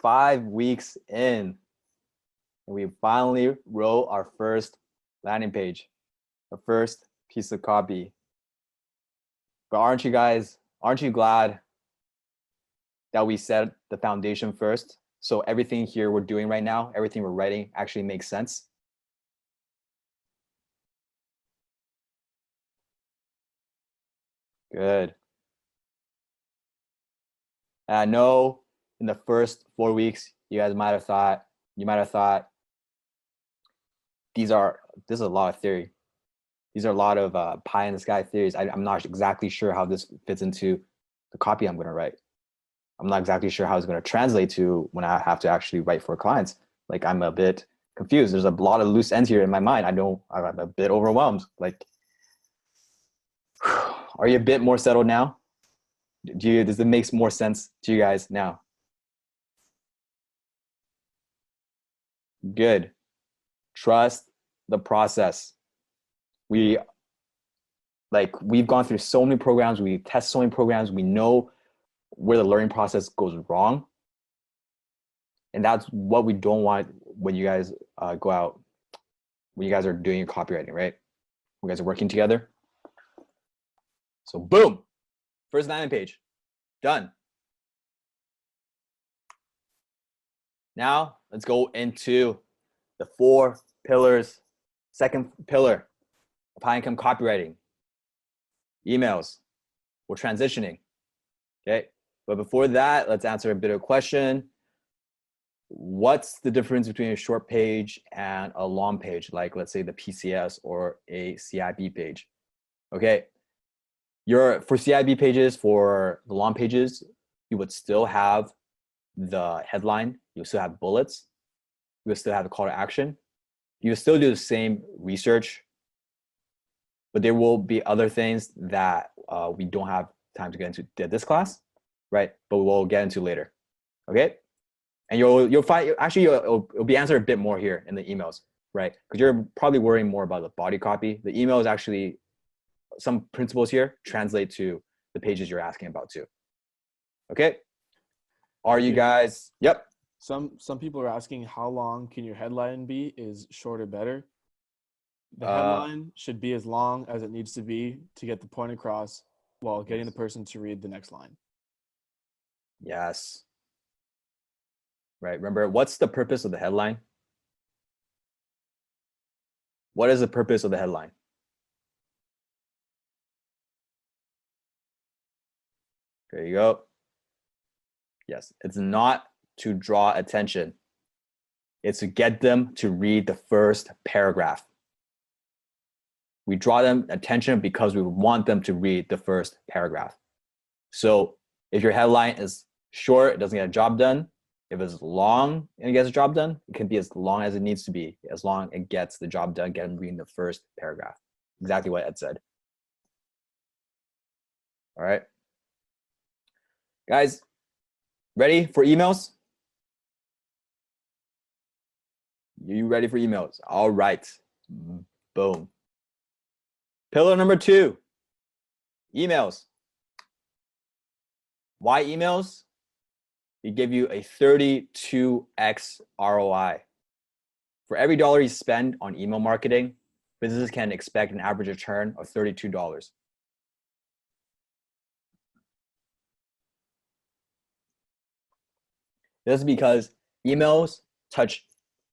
Speaker 1: Five weeks in, and we finally wrote our first landing page, our first piece of copy. But aren't you glad that we set the foundation first? So everything here we're doing right now, everything we're writing actually makes sense. Good. And I know in the first 4 weeks, you guys might have thought, this is a lot of theory. These are a lot of pie in the sky theories. I'm not exactly sure how this fits into the copy I'm going to write. I'm not exactly sure how it's going to translate to when I have to actually write for clients. Like, I'm a bit confused. There's a lot of loose ends here in my mind. I'm a bit overwhelmed. Like, are you a bit more settled now? Does it make more sense to you guys now? Good. Trust the process. We've gone through so many programs. We test so many programs. We know where the learning process goes wrong. And that's what we don't want when you guys go out, when you guys are doing your copywriting, right? You guys are working together. So boom, first landing page, done. Now let's go into the 4 pillars. Second pillar of high income copywriting, emails. We're transitioning, okay? But before that, let's answer a bit of a question. What's the difference between a short page and a long page, like let's say the PCS or a CIB page? Okay, for CIB pages, for the long pages, you would still have the headline, you still have bullets, you would still have the call to action, you would still do the same research, but there will be other things that we don't have time to get into this class, right? But we'll get into later, okay? And you'll find, actually, it'll be answered a bit more here in the emails, right? Because you're probably worrying more about the body copy. The email is actually, some principles here translate to the pages you're asking about too. Okay? Are you guys, yep.
Speaker 2: Some people are asking, how long can your headline be? Is shorter better? The headline should be as long as it needs to be to get the point across while getting the person to read the next line.
Speaker 1: Yes. Right. Remember, what's the purpose of the headline? What is the purpose of the headline? There you go. Yes, it's not to draw attention. It's to get them to read the first paragraph. We draw them attention because we want them to read the first paragraph. So if your headline is short, it doesn't get a job done. If it's long and it gets the job done, it can be as long as it needs to be, as long as it gets the job done, get them reading the first paragraph. Exactly what Ed said. All right. Guys, ready for emails? You ready for emails? All right. Boom. Pillar number 2, emails. Why emails? It give you a 32x ROI. For every dollar you spend on email marketing, businesses can expect an average return of $32. This is because emails touch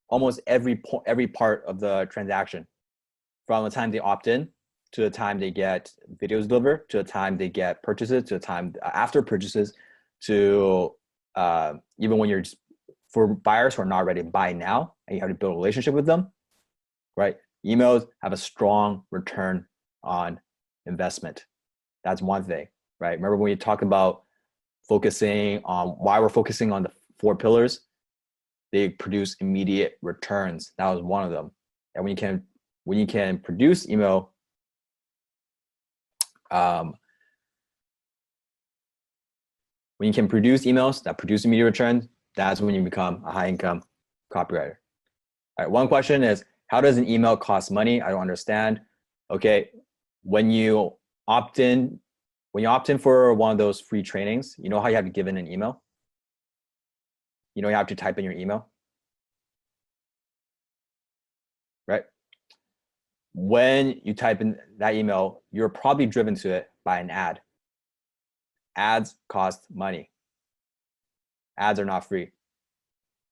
Speaker 1: almost every part of the transaction, from the time they opt in to the time they get videos delivered, to the time they get purchases, to the time after purchases, to even when you're for buyers who are not ready to buy now and you have to build a relationship with them, right? Emails have a strong return on investment. That's one thing, right? Remember when we talked about focusing on why we're focusing on the 4 pillars? They produce immediate returns. That was one of them. And when you can produce email, when you can produce emails that produce immediate returns, that's when you become a high income copywriter. All right, one question is, how does an email cost money? I don't understand. Okay, when you opt in for one of those free trainings, you know how you have to give in an email? You know you have to type in your email, right? When you type in that email, you're probably driven to it by an ad. Ads cost money. Ads are not free,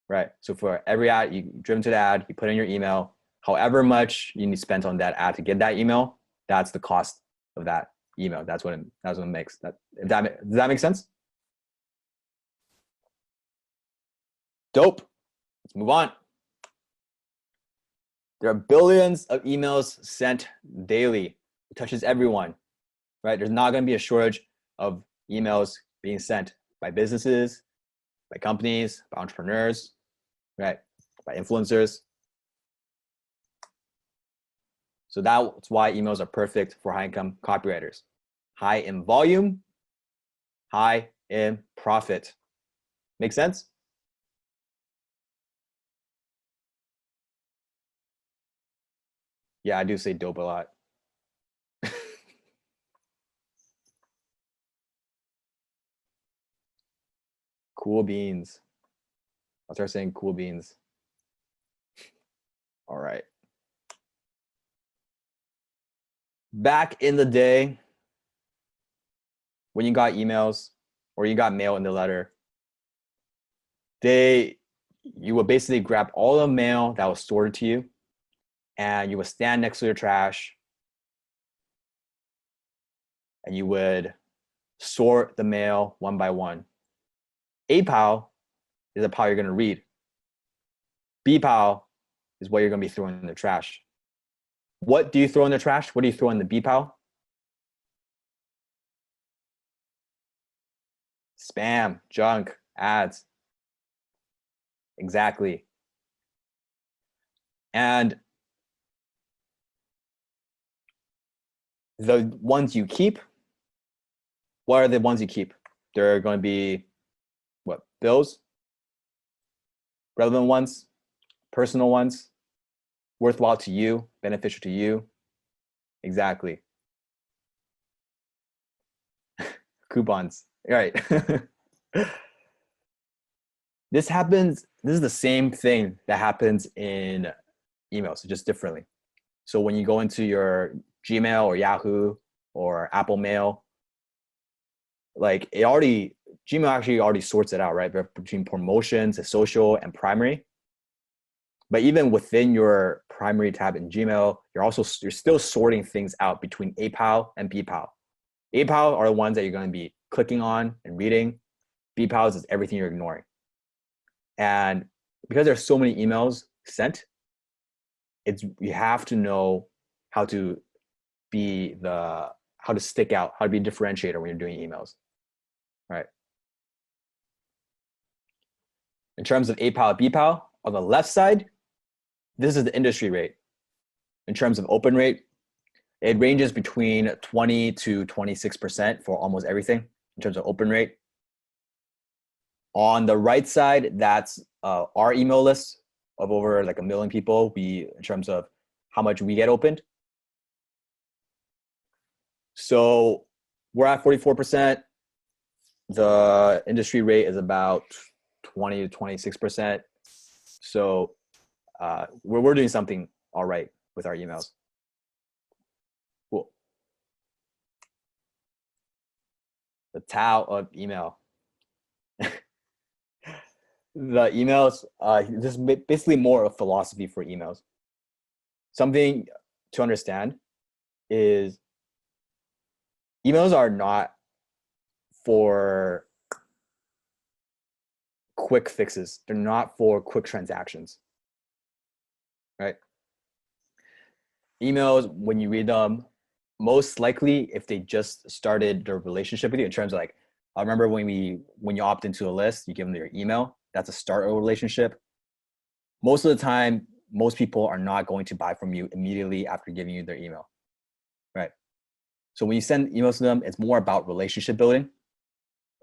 Speaker 1: right? So for every ad, you driven to the ad, you put in your email, however much you need to spend on that ad to get that email, that's the cost of that email. That's what it makes. Does that make sense? Dope. Let's move on. There are billions of emails sent daily. It touches everyone, right? There's not going to be a shortage of emails being sent by businesses, by companies, by entrepreneurs, right? By influencers. So that's why emails are perfect for high-income copywriters. High in volume, high in profit. Make sense? Yeah, I do say dope a lot. Cool beans. I'll start saying cool beans. All right. Back in the day, when you got emails or you got mail in the letter, you would basically grab all the mail that was sorted to you, and you would stand next to your trash, and you would sort the mail one by one. A pile is a pile you're going to read. B pile is what you're going to be throwing in the trash. What do you throw in the trash? What do you throw in the B pile? Spam, junk, ads. Exactly. And the ones you keep, what are the ones you keep? They're going to be what? Bills, relevant ones, personal ones, worthwhile to you, beneficial to you. Exactly. Coupons. All right. This is the same thing that happens in emails, just differently. So when you go into your Gmail or Yahoo or Apple Mail, like Gmail actually already sorts it out, right? Between promotions, social, and primary. But even within your primary tab in Gmail, you're still sorting things out between A pile and B pile. A pile are the ones that you're going to be clicking on and reading. B piles is everything you're ignoring. And because there's so many emails sent, you have to know how to stick out, how to be a differentiator when you're doing emails, right? In terms of A-Pal, B-Pal, on the left side, this is the industry rate. In terms of open rate, it ranges between 20 to 26% for almost everything in terms of open rate. On the right side, that's our email list of over like 1 million people. In terms of how much we get opened. So we're at 44%. The industry rate is about 20 to 26%. So we're doing something all right with our emails. Cool. The Tao of email. The emails, this is basically more of philosophy for emails. Something to understand is emails are not for quick fixes. They're not for quick transactions, right? Emails, when you read them, most likely if they just started their relationship with you in terms of like, I remember when you opt into a list, you give them your email. That's a start of a relationship. Most of the time, most people are not going to buy from you immediately after giving you their email, right? So when you send emails to them, it's more about relationship building.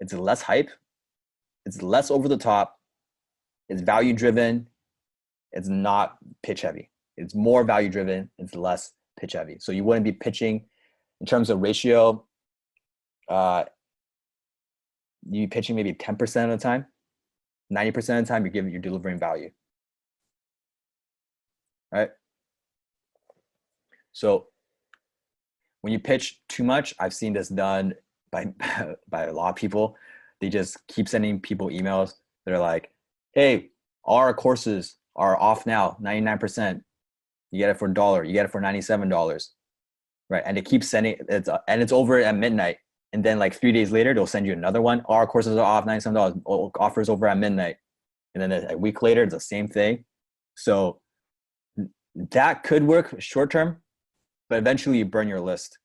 Speaker 1: It's less hype. It's less over the top. It's value driven. It's not pitch heavy. It's more value driven. It's less pitch heavy. So you wouldn't be pitching in terms of ratio. You'd be pitching maybe 10% of the time. 90% of the time, you're delivering value, right? So when you pitch too much, I've seen this done by a lot of people. They just keep sending people emails. They're like, hey, all our courses are off now, 99%. You get it for $1. You get it for $97, right? And they keep sending it, and it's over at midnight. And then like 3 days later, they'll send you another one. All our courses are off $97. Offers over at midnight. And then a week later, it's the same thing. So that could work short term, but eventually you burn your list.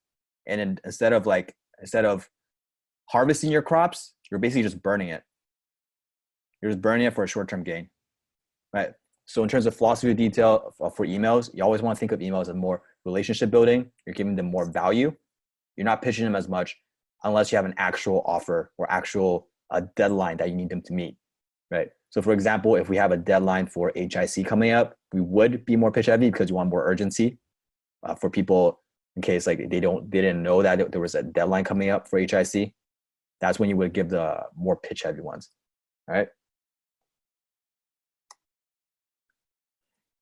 Speaker 1: And instead of harvesting your crops, you're basically just burning it. You're just burning it for a short-term gain, right? So in terms of philosophy of detail for emails, you always want to think of emails as more relationship building. You're giving them more value. You're not pitching them as much unless you have an actual offer or actual deadline that you need them to meet, right? So for example, if we have a deadline for HIC coming up, we would be more pitch heavy because you want more urgency for people in case like they didn't know that there was a deadline coming up for HIC. That's when you would give the more pitch heavy ones, all right?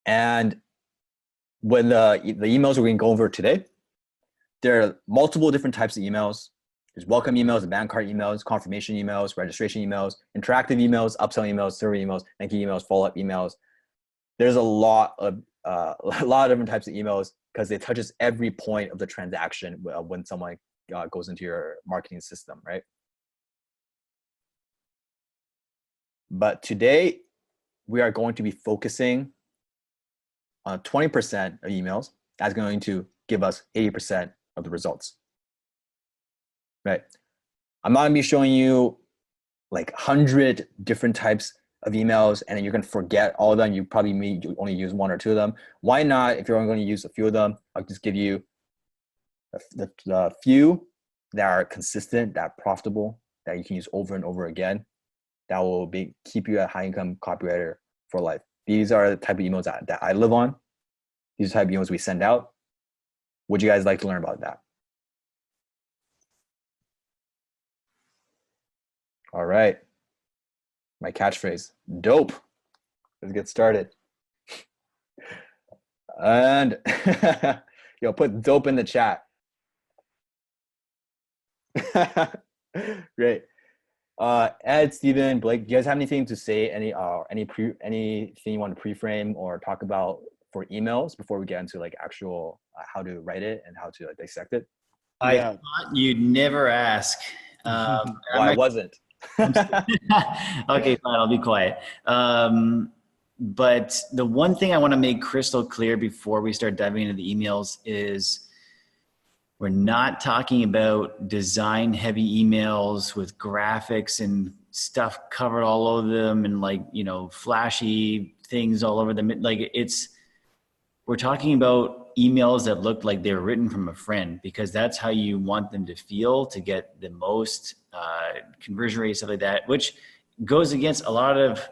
Speaker 1: And when the emails we're going to go over today, there are multiple different types of emails. There's welcome emails, bank card emails, confirmation emails, registration emails, interactive emails, upsell emails, survey emails, thank you emails, follow-up emails. There's a lot of different types of emails because it touches every point of the transaction when someone goes into your marketing system, right? But today, we are going to be focusing on 20% of emails. That's going to give us 80% of the results, right? I'm not going to be showing you like 100 different types of emails and then you're going to forget all of them. You probably may only use one or two of them. Why not? If you're only going to use a few of them, I'll just give you the few that are consistent, that are profitable, that you can use over and over again. That will keep you a high income copywriter for life. These are the type of emails that I live on. These are the type of emails we send out. Would you guys like to learn about that? All right. My catchphrase, dope. Let's get started. And yo, put dope in the chat. Great. Ed, Steven, Blake, do you guys have anything to say? Anything you want to pre-frame or talk about for emails before we get into like actual how to write it and how to dissect it?
Speaker 4: I thought you'd never ask.
Speaker 1: I wasn't.
Speaker 4: Okay, fine. I'll be quiet. But the one thing I want to make crystal clear before we start diving into the emails is we're not talking about design heavy emails with graphics and stuff covered all over them and like, flashy things all over them. Like we're talking about emails that look like they're written from a friend, because that's how you want them to feel to get the most conversion rate, stuff like that, which goes against a lot of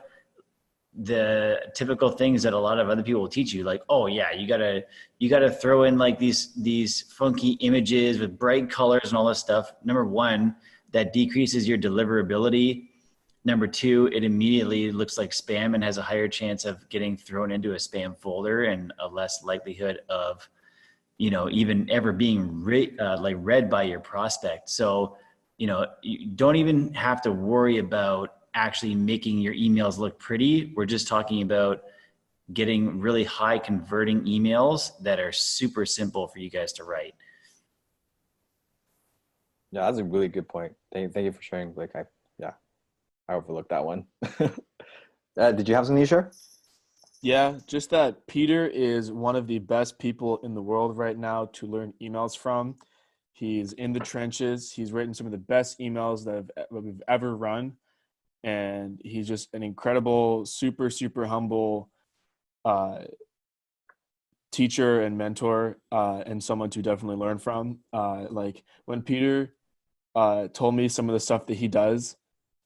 Speaker 4: the typical things that a lot of other people will teach you. Like, oh yeah, you gotta throw in like these funky images with bright colors and all this stuff. Number one, that decreases your deliverability. Number two, it immediately looks like spam and has a higher chance of getting thrown into a spam folder and a less likelihood of, even ever being read by your prospect. So, you don't even have to worry about actually making your emails look pretty. We're just talking about getting really high converting emails that are super simple for you guys to write.
Speaker 1: Yeah, that's a really good point. Thank you for sharing. Like, I overlooked that one. Did you have something to share?
Speaker 2: Yeah, just that Peter is one of the best people in the world right now to learn emails from. He's in the trenches. He's written some of the best emails that we've ever run. And he's just an incredible, super, super humble teacher and mentor, and someone to definitely learn from. Like when Peter told me some of the stuff that he does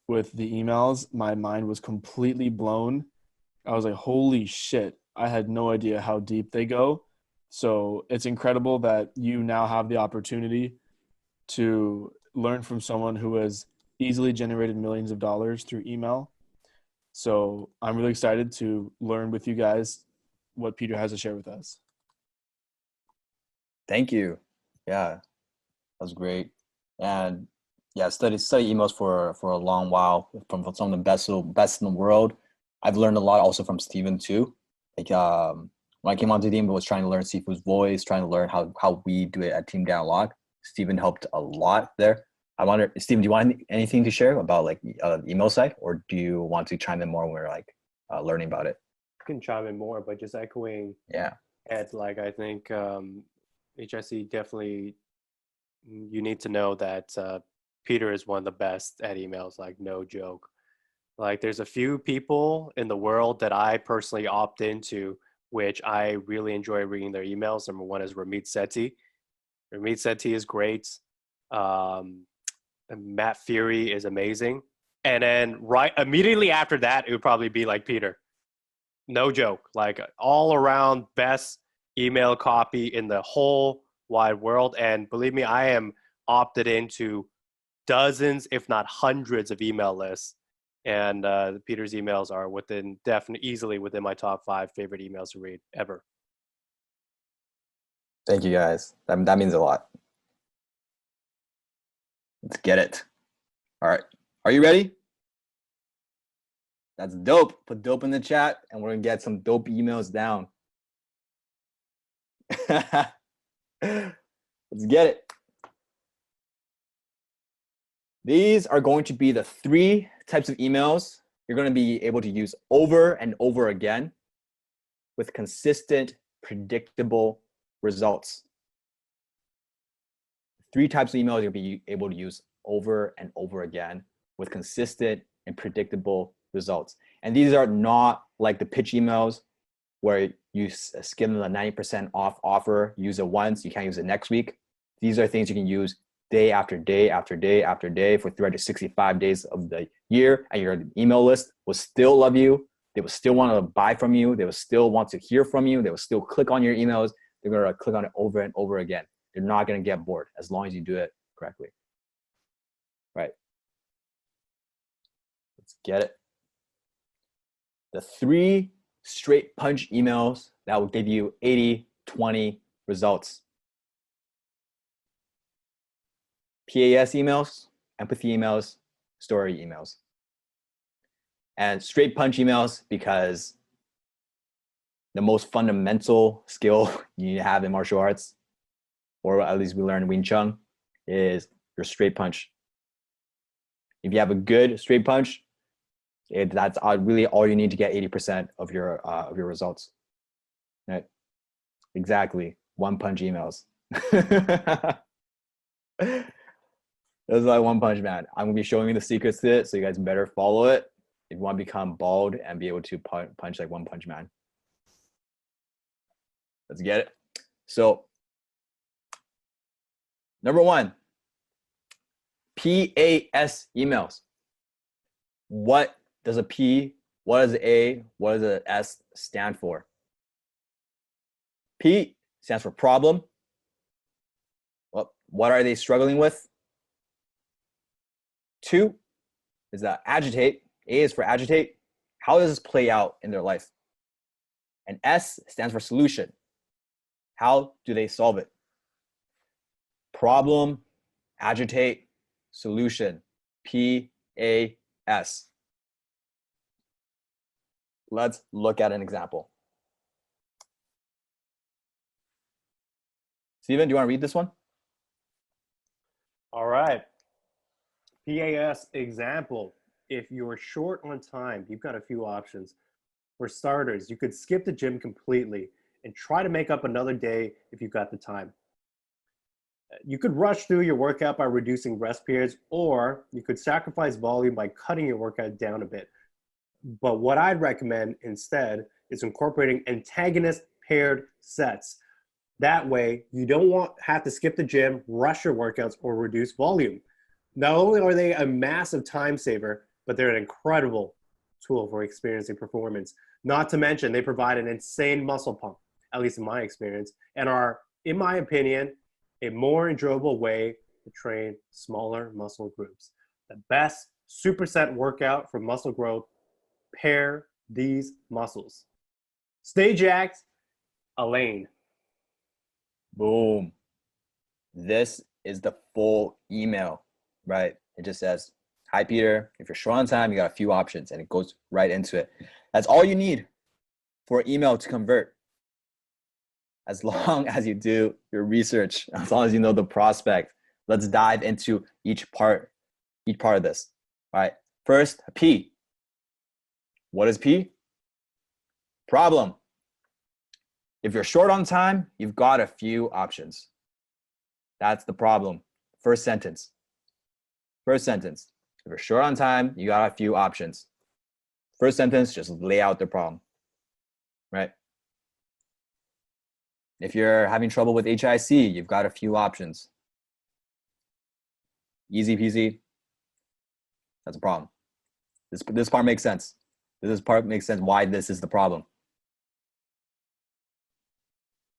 Speaker 2: with the emails, my mind was completely blown. I was like, holy shit, I had no idea how deep they go. So it's incredible that you now have the opportunity to learn from someone who has easily generated millions of dollars through email. So I'm really excited to learn with you guys what Peter has to share with us.
Speaker 1: Thank you. Yeah, that was great. And yeah, study emails for a long while from some of the best in the world. I've learned a lot also from Steven too. Like when I came onto the team, I was trying to learn Sifu's voice, trying to learn how we do it at Team Dialogue. Steven helped a lot there. I wonder, Steven, do you want anything to share about like the email side, or do you want to chime in more when we're like learning about it?
Speaker 3: I can chime in more, but just echoing Ed, like I think HSE definitely, you need to know that Peter is one of the best at emails, like no joke. Like there's a few people in the world that I personally opt into, which I really enjoy reading their emails. Number one is Ramit Sethi. Ramit Sethi is great. Matt Fury is amazing. And then right immediately after that, it would probably be like Peter. No joke. Like all around best email copy in the whole wide world. And believe me, I am opted into dozens, if not hundreds of email lists. And Peter's emails are easily within my top 5 favorite emails to read ever.
Speaker 1: Thank you guys. That means a lot. Let's get it. All right. Are you ready? That's dope. Put dope in the chat and we're going to get some dope emails down. Let's get it. These are going to be the 3 types of emails you're going to be able to use over and over again with consistent, predictable results. 3 types of emails you'll be able to use over and over again with consistent and predictable results. And these are not like the pitch emails where you skim the 90% off offer, use it once, you can't use it next week. These are things you can use day after day after day after day for 365 days of the year, and your email list will still love you. They will still want to buy from you. They will still want to hear from you. They will still click on your emails. They're going to click on it over and over again. They're not going to get bored as long as you do it correctly. Right. Let's get it. The 3 straight punch emails that will give you 80-20 results. PAS emails, empathy emails, story emails. And straight punch emails because the most fundamental skill you have in martial arts, or at least we learn in Wing Chun, is your straight punch. If you have a good straight punch, that's really all you need to get 80% of your results. Right? Exactly. 1 punch emails. This is like One Punch Man. I'm gonna be showing you the secrets to it, so you guys better follow it if you want to become bald and be able to punch like One Punch Man. Let's get it. So, number one, PAS emails. What does a P, what does A, what does the S stand for? P stands for problem. Well, what are they struggling with? 2 is that agitate. A is for agitate. How does this play out in their life? And S stands for solution. How do they solve it? Problem, agitate, solution. PAS. Let's look at an example. Steven, do you want to read this one?
Speaker 3: All right. PAS example. If you're short on time, you've got a few options. For starters, you could skip the gym completely and try to make up another day if you've got the time. You could rush through your workout by reducing rest periods, or you could sacrifice volume by cutting your workout down a bit. But what I'd recommend instead is incorporating antagonist paired sets. That way, you don't have to skip the gym, rush your workouts, or reduce volume. Not only are they a massive time saver, but they're an incredible tool for experiencing performance. Not to mention, they provide an insane muscle pump, at least in my experience, and are, in my opinion, a more enjoyable way to train smaller muscle groups. The best superset workout for muscle growth, pair these muscles. Stay jacked, Elaine.
Speaker 1: Boom. This is the full email, right? It just says, hi, Peter. If you're short on time, you got a few options, and it goes right into it. That's all you need for email to convert. As long as you do your research, as long as you know the prospect. Let's dive into each part of this. All right. First, P. What is P? Problem. If you're short on time, you've got a few options. That's the problem. First sentence. If you're short on time, you got a few options. First sentence, just lay out the problem, right? If you're having trouble with HIC, you've got a few options. Easy peasy. That's a problem. This part makes sense. This part makes sense why this is the problem.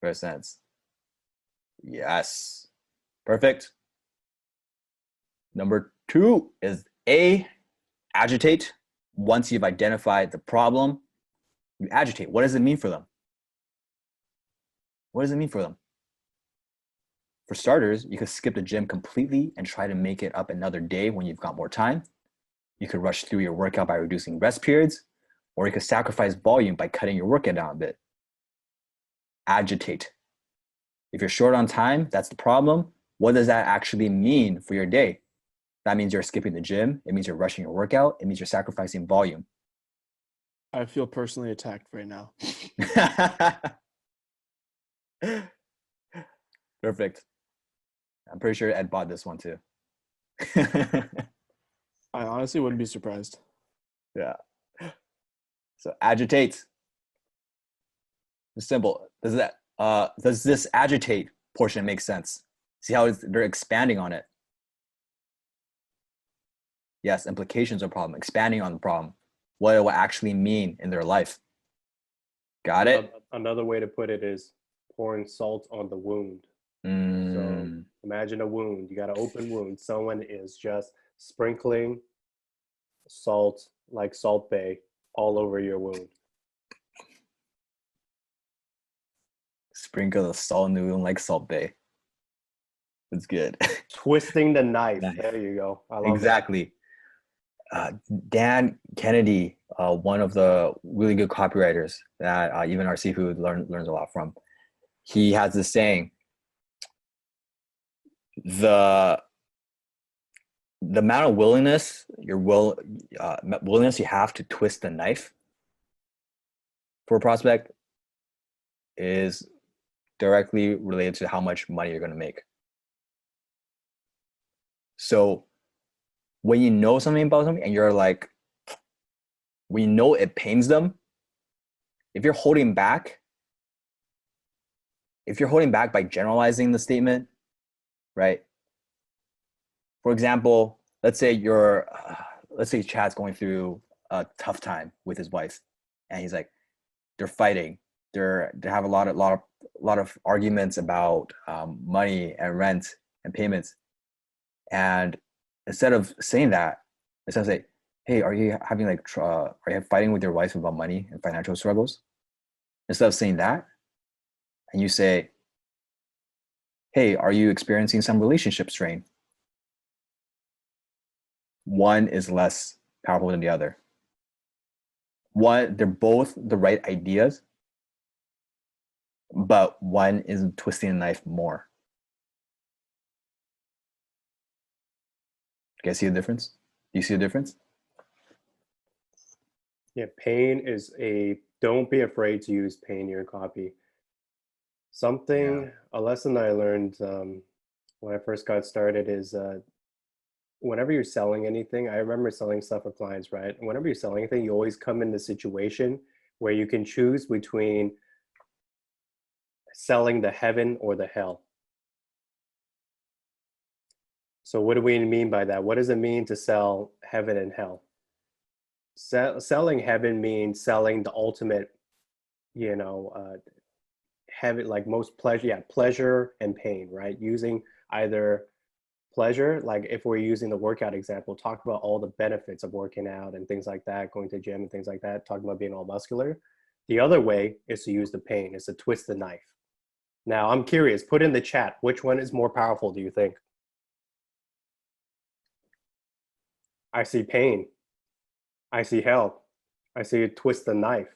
Speaker 1: First sentence. Yes. Perfect. Number 2 is A, agitate. Once you've identified the problem, you agitate. What does it mean for them? For starters, you could skip the gym completely and try to make it up another day when you've got more time. You could rush through your workout by reducing rest periods, or you could sacrifice volume by cutting your workout down a bit. Agitate. If you're short on time, that's the problem. What does that actually mean for your day? That means you're skipping the gym. It means you're rushing your workout. It means you're sacrificing volume.
Speaker 2: I feel personally attacked right now.
Speaker 1: Perfect. I'm pretty sure Ed bought this one too.
Speaker 2: I honestly wouldn't be surprised.
Speaker 1: Yeah. So agitate. It's simple. Does this agitate portion make sense? See how they're expanding on it? Yes, implications of problem, expanding on the problem, what it will actually mean in their life. Got it?
Speaker 3: Another way to put it is pouring salt on the wound. So imagine a wound. You got an open wound. Someone is just sprinkling salt, like Salt Bay, all over your wound.
Speaker 1: Sprinkle the salt in the wound like Salt Bay. That's good.
Speaker 3: Twisting the knife.
Speaker 1: Nice.
Speaker 3: There you go. I love
Speaker 1: Exactly. Dan Kennedy, one of the really good copywriters that even our seafood learns a lot from, he has this saying: the amount of willingness willingness you have to twist the knife for a prospect is directly related to how much money you're going to make. So when you know something about something and you're like, when you know it pains them, if you're holding back by generalizing the statement, right? For example, let's say Chad's going through a tough time with his wife, and he's like, they're fighting, they have a lot of arguments about money and rent and payments, and instead of saying that, instead of say, hey, are you having are you fighting with your wife about money and financial struggles? Instead of saying that, and you say, hey, are you experiencing some relationship strain? One is less powerful than the other. They're both the right ideas, but one is twisting the knife more. You guys see the difference? Do you see the difference?
Speaker 3: Yeah, pain is don't be afraid to use pain in your copy. A lesson I learned when I first got started is whenever you're selling anything, I remember selling stuff for clients, right? And whenever you're selling anything, you always come in the situation where you can choose between selling the heaven or the hell. So what do we mean by that? What does it mean to sell heaven and hell? Selling heaven means selling the ultimate, heaven, like most pleasure and pain, right? Using either pleasure, like if we're using the workout example, talk about all the benefits of working out and things like that, going to the gym and things like that, talking about being all muscular. The other way is to use the pain, is to twist the knife. Now, I'm curious, put in the chat, which one is more powerful, do you think? I see pain. I see hell. I see twist the knife.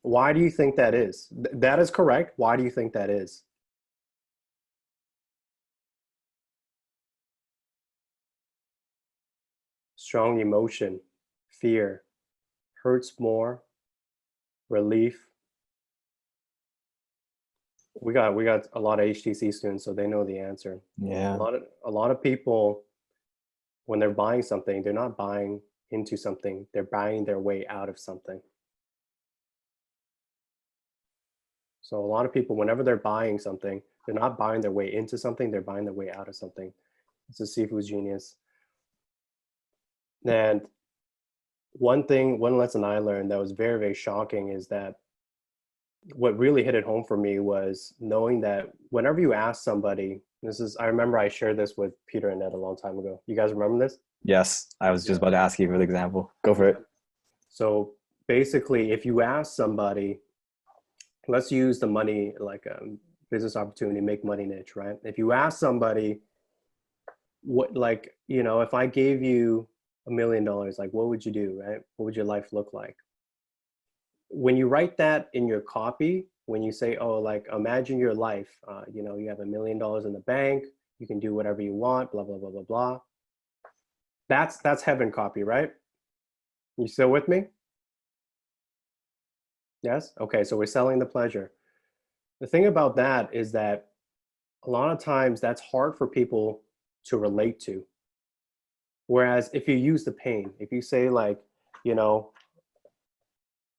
Speaker 3: Why do you think that is? That is correct. Why do you think that is? Strong emotion, fear, hurts more, relief. We got a lot of HTC students, so they know the answer.
Speaker 1: Yeah.
Speaker 3: A lot of people, when they're buying something, they're not buying into something, they're buying their way out of something. So a lot of people, whenever they're buying something, they're not buying their way into something, they're buying their way out of something. It's a seafood genius. And one lesson I learned that was very, very shocking is that what really hit it home for me was knowing that whenever you ask somebody, I remember I shared this with Peter and Ed a long time ago. You guys remember this?
Speaker 1: Yes, I was just about to ask you for the example. Go for it.
Speaker 3: So basically, if you ask somebody, let's use the money, like a business opportunity, make money niche, right? If you ask somebody, if I gave you $1 million, like what would you do, right? What would your life look like? When you write that in your copy, when you say, oh, like imagine your life, you have $1 million in the bank, you can do whatever you want, blah, blah, blah, blah, blah. That's heaven copy, right? You still with me? Yes? Okay, so we're selling the pleasure. The thing about that is that a lot of times that's hard for people to relate to. Whereas if you use the pain, if you say like,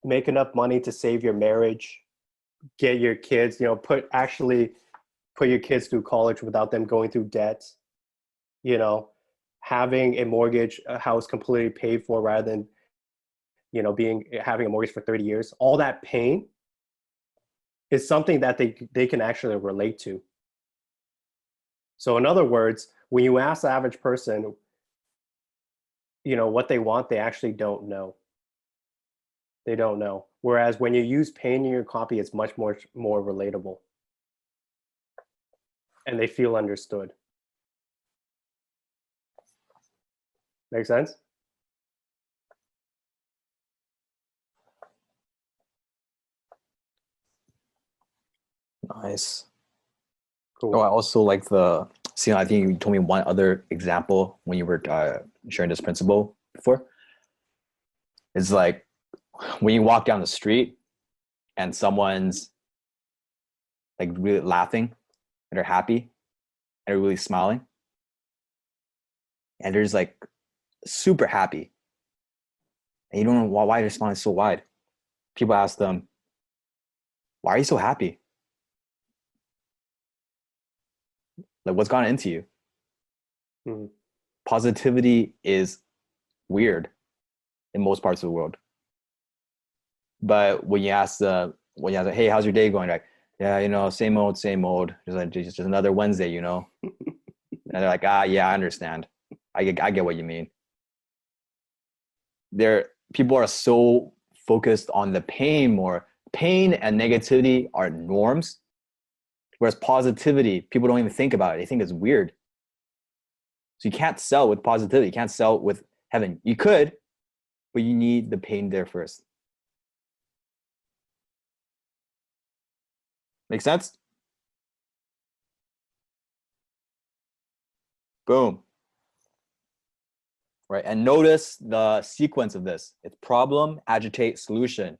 Speaker 3: make enough money to save your marriage, get your kids, put your kids through college without them going through debt, having a house completely paid for rather than, having a mortgage for 30 years, all that pain is something that they can actually relate to. So in other words, when you ask the average person, what they want, they actually don't know. They don't know. Whereas when you use pain in your copy, it's much more relatable. And they feel understood. Make sense?
Speaker 1: Nice.
Speaker 3: Cool.
Speaker 1: Oh, I also like I think you told me one other example when you were sharing this principle before. It's like when you walk down the street and someone's like really laughing and they're happy and they're really smiling. and they're just like super happy. And you don't know why their response is so wide. People ask them, why are you so happy? Like, what's gone into you?
Speaker 3: Mm-hmm.
Speaker 1: Positivity is weird in most parts of the world. But when you ask, hey, how's your day going? Like, yeah, you know, same old. Just another Wednesday, you know. And they're like, yeah, I understand. I get what you mean. People are so focused on the pain more. Pain and negativity are norms, whereas positivity, people don't even think about it. They think it's weird. So you can't sell with positivity. You can't sell with heaven. You could, but you need the pain there first. Make sense? Boom. Right, and notice the sequence of this. It's problem, agitate, solution.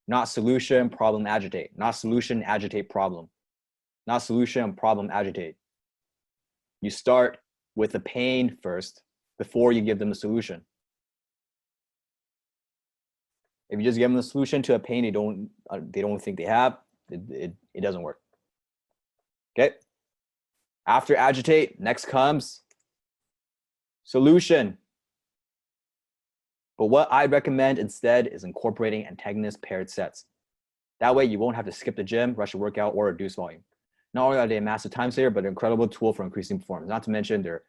Speaker 1: Not solution, problem, agitate. Not solution, agitate, problem. Not solution, problem, agitate. You start with the pain first before you give them the solution. If you just give them the solution to a pain they don't think they have, it doesn't work. Okay. After agitate, next comes solution. But what I recommend instead is incorporating antagonist paired sets. That way you won't have to skip the gym, rush a workout, or reduce volume. Not only are they a massive time saver, but an incredible tool for increasing performance. Not to mention they're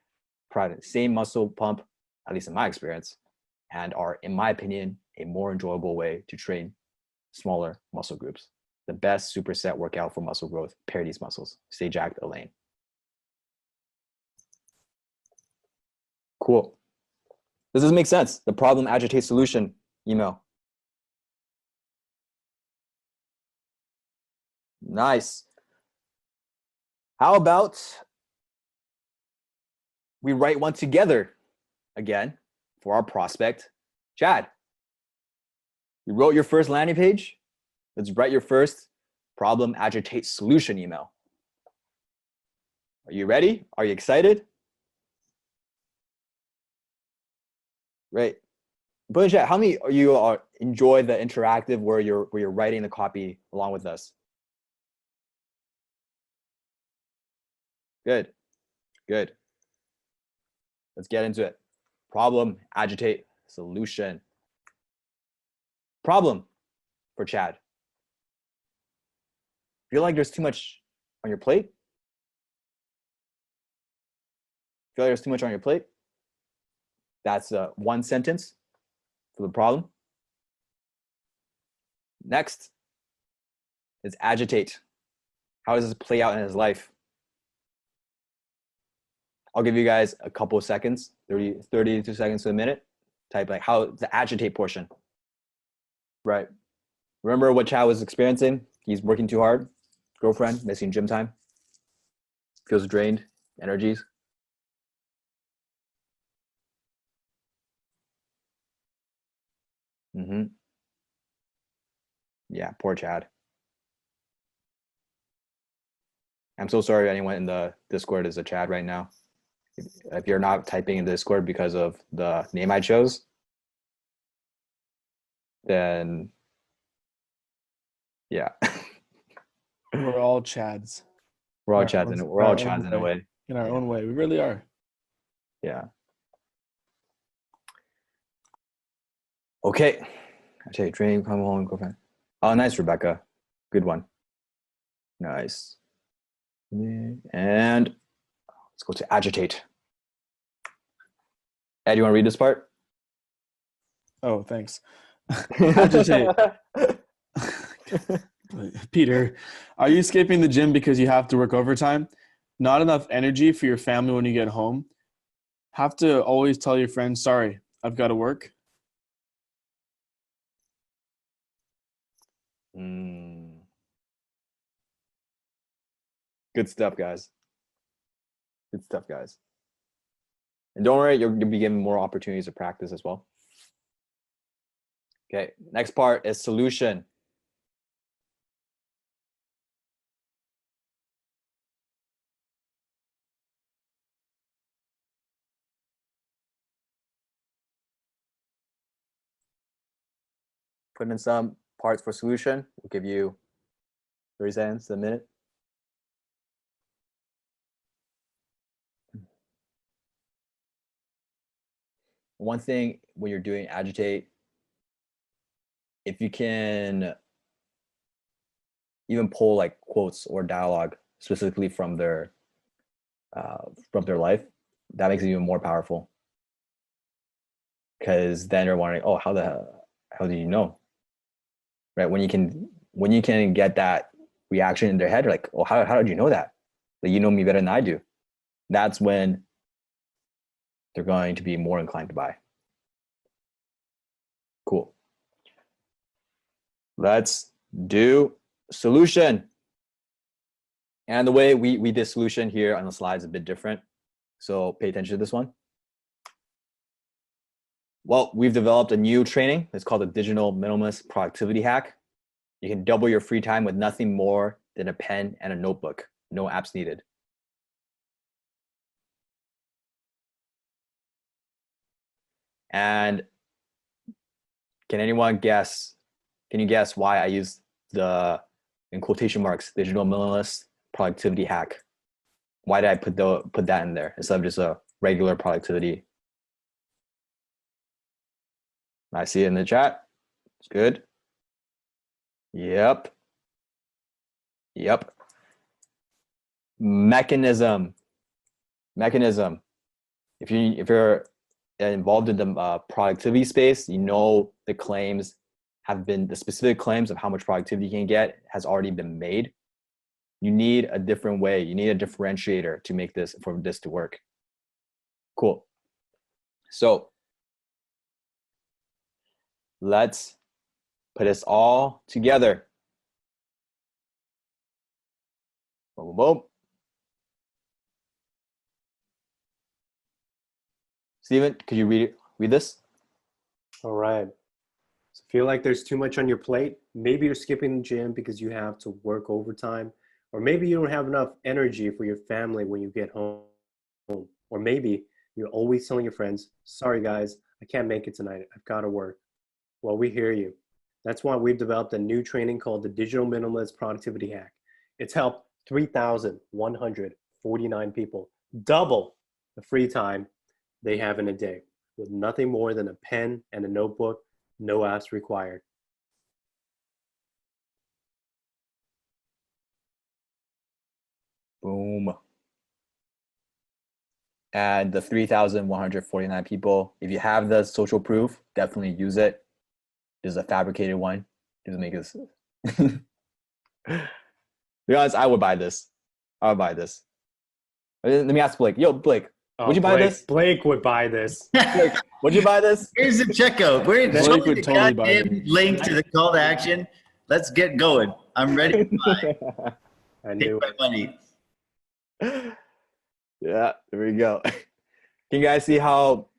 Speaker 1: providing the same muscle pump, at least in my experience, and are, in my opinion, a more enjoyable way to train smaller muscle groups. The best superset workout for muscle growth. Pair these muscles. Stay jacked, Elaine. Cool. Does this make sense? The problem, agitate, solution email. Nice. How about we write one together again for our prospect, Chad? You wrote your first landing page. Let's write your first problem, agitate, solution email. Are you ready? Are you excited? Great. Put in chat, how many of you enjoy the interactive where you're writing the copy along with us? Good. Good. Let's get into it. Problem, agitate, solution. Problem for Chad. Feel like there's too much on your plate? Feel like there's too much on your plate? That's one sentence for the problem. Next is agitate. How does this play out in his life? I'll give you guys a couple of seconds, 32 seconds to a minute. Type like how the agitate portion. Right. Remember what Chad was experiencing? He's working too hard. Girlfriend, missing gym time. Feels drained, energies. Yeah, poor Chad. I'm so sorry anyone in the Discord is a Chad right now. If you're not typing in the Discord because of the name I chose, then yeah.
Speaker 2: We're all Chads.
Speaker 1: We're all Chads in a way.
Speaker 2: In our own way. We really are.
Speaker 1: Yeah. Okay. I tell you, dream, come home, girlfriend. Oh, nice, Rebecca. Good one. Nice. And let's go to agitate. Ed, you want to read this part?
Speaker 2: Oh, thanks. Agitate. Peter, are you skipping the gym because you have to work overtime? Not enough energy for your family when you get home? Have to always tell your friends, sorry, I've got to work?
Speaker 1: Good stuff, guys. Good stuff, guys. And don't worry, you'll be given more opportunities to practice as well. Okay, next part is solution. put in some parts for solution. We'll give you 30 seconds, a minute. One thing when you're doing agitate, if you can even pull like quotes or dialogue specifically from their life, that makes it even more powerful. Because then you're wondering, oh, how do you know? Right? When you can get that reaction in their head, like, oh, how did you know that? Like, you know me better than I do. That's when they're going to be more inclined to buy. Cool. Let's do solution. And the way we did solution here on the slide is a bit different. So pay attention to this one. Well, we've developed a new training. It's called the Digital Minimalist Productivity Hack. You can double your free time with nothing more than a pen and a notebook. No apps needed. And can anyone guess? Can you guess why I use the, in quotation marks, digital minimalist productivity hack? Why did I put that in there instead of just a regular productivity? I see it in the chat. It's good. Yep. Mechanism. If you're involved in the productivity space, you know the claims have been, the specific claims of how much productivity you can get has already been made. You need a different way. You need a differentiator to make this, for this to work. Cool. So let's put this all together. Boom, boom, boom. Steven, could you read this?
Speaker 3: All right. So feel like there's too much on your plate. Maybe you're skipping the gym because you have to work overtime, or maybe you don't have enough energy for your family when you get home. Or maybe you're always telling your friends, sorry guys, I can't make it tonight. I've got to work. Well, we hear you. That's why we've developed a new training called the Digital Minimalist Productivity Hack. It's helped 3,149 people double the free time they have in a day with nothing more than a pen and a notebook, no apps required.
Speaker 1: Boom. And the 3,149 people, if you have the social proof, definitely use it. This is a fabricated one. Just make this. To be honest, I would buy this. I would buy this. Let me ask Blake. Yo, Blake, would you buy this?
Speaker 3: Blake would buy this.
Speaker 1: Blake, would you buy this?
Speaker 4: Here's the checkout.
Speaker 2: Blake would totally buy it.
Speaker 4: Link to the call to action. Let's get going. I'm ready to buy.
Speaker 3: I
Speaker 4: Take
Speaker 3: knew
Speaker 4: my
Speaker 3: it.
Speaker 4: money.
Speaker 1: Yeah, there we go. Can you guys see how,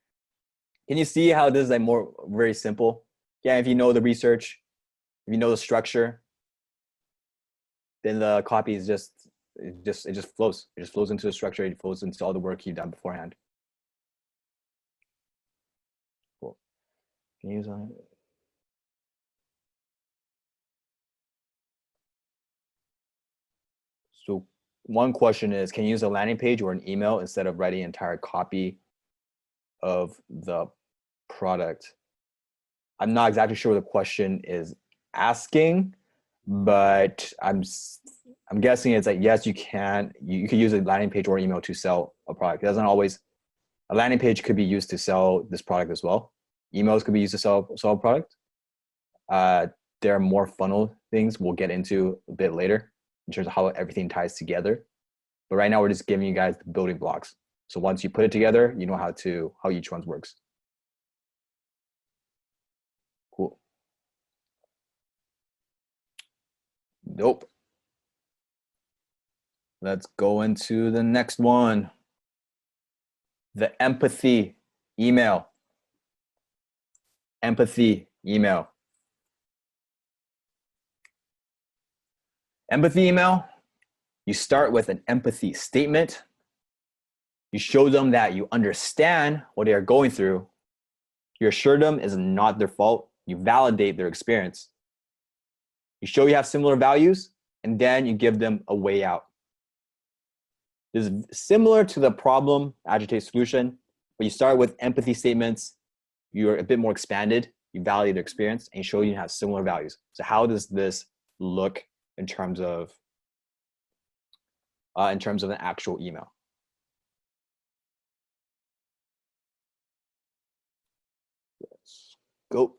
Speaker 1: can you see how this is like more very simple? Yeah, if you know the research, if you know the structure, then the copy is it just flows. It just flows into the structure. It flows into all the work you've done beforehand. Cool. Can you use on it? So one question is, can you use a landing page or an email instead of writing an entire copy of the product? I'm not exactly sure what the question is asking, but I'm guessing it's like, yes, you can. You can use a landing page or email to sell a product. It doesn't always, a landing page could be used to sell this product as well. Emails could be used to sell a product. There are more funnel things we'll get into a bit later in terms of how everything ties together. But right now we're just giving you guys the building blocks. So once you put it together, you know how each one works. Cool. Dope. Let's go into the next one. The empathy email. Empathy email. Empathy email, you start with an empathy statement. You show them that you understand what they are going through. You assure them it's not their fault. You validate their experience. You show you have similar values, and then you give them a way out. This is similar to the problem, agitate, solution, but you start with empathy statements. You're a bit more expanded. You validate their experience, and you show you have similar values. So how does this look in terms of an actual email? Let's go.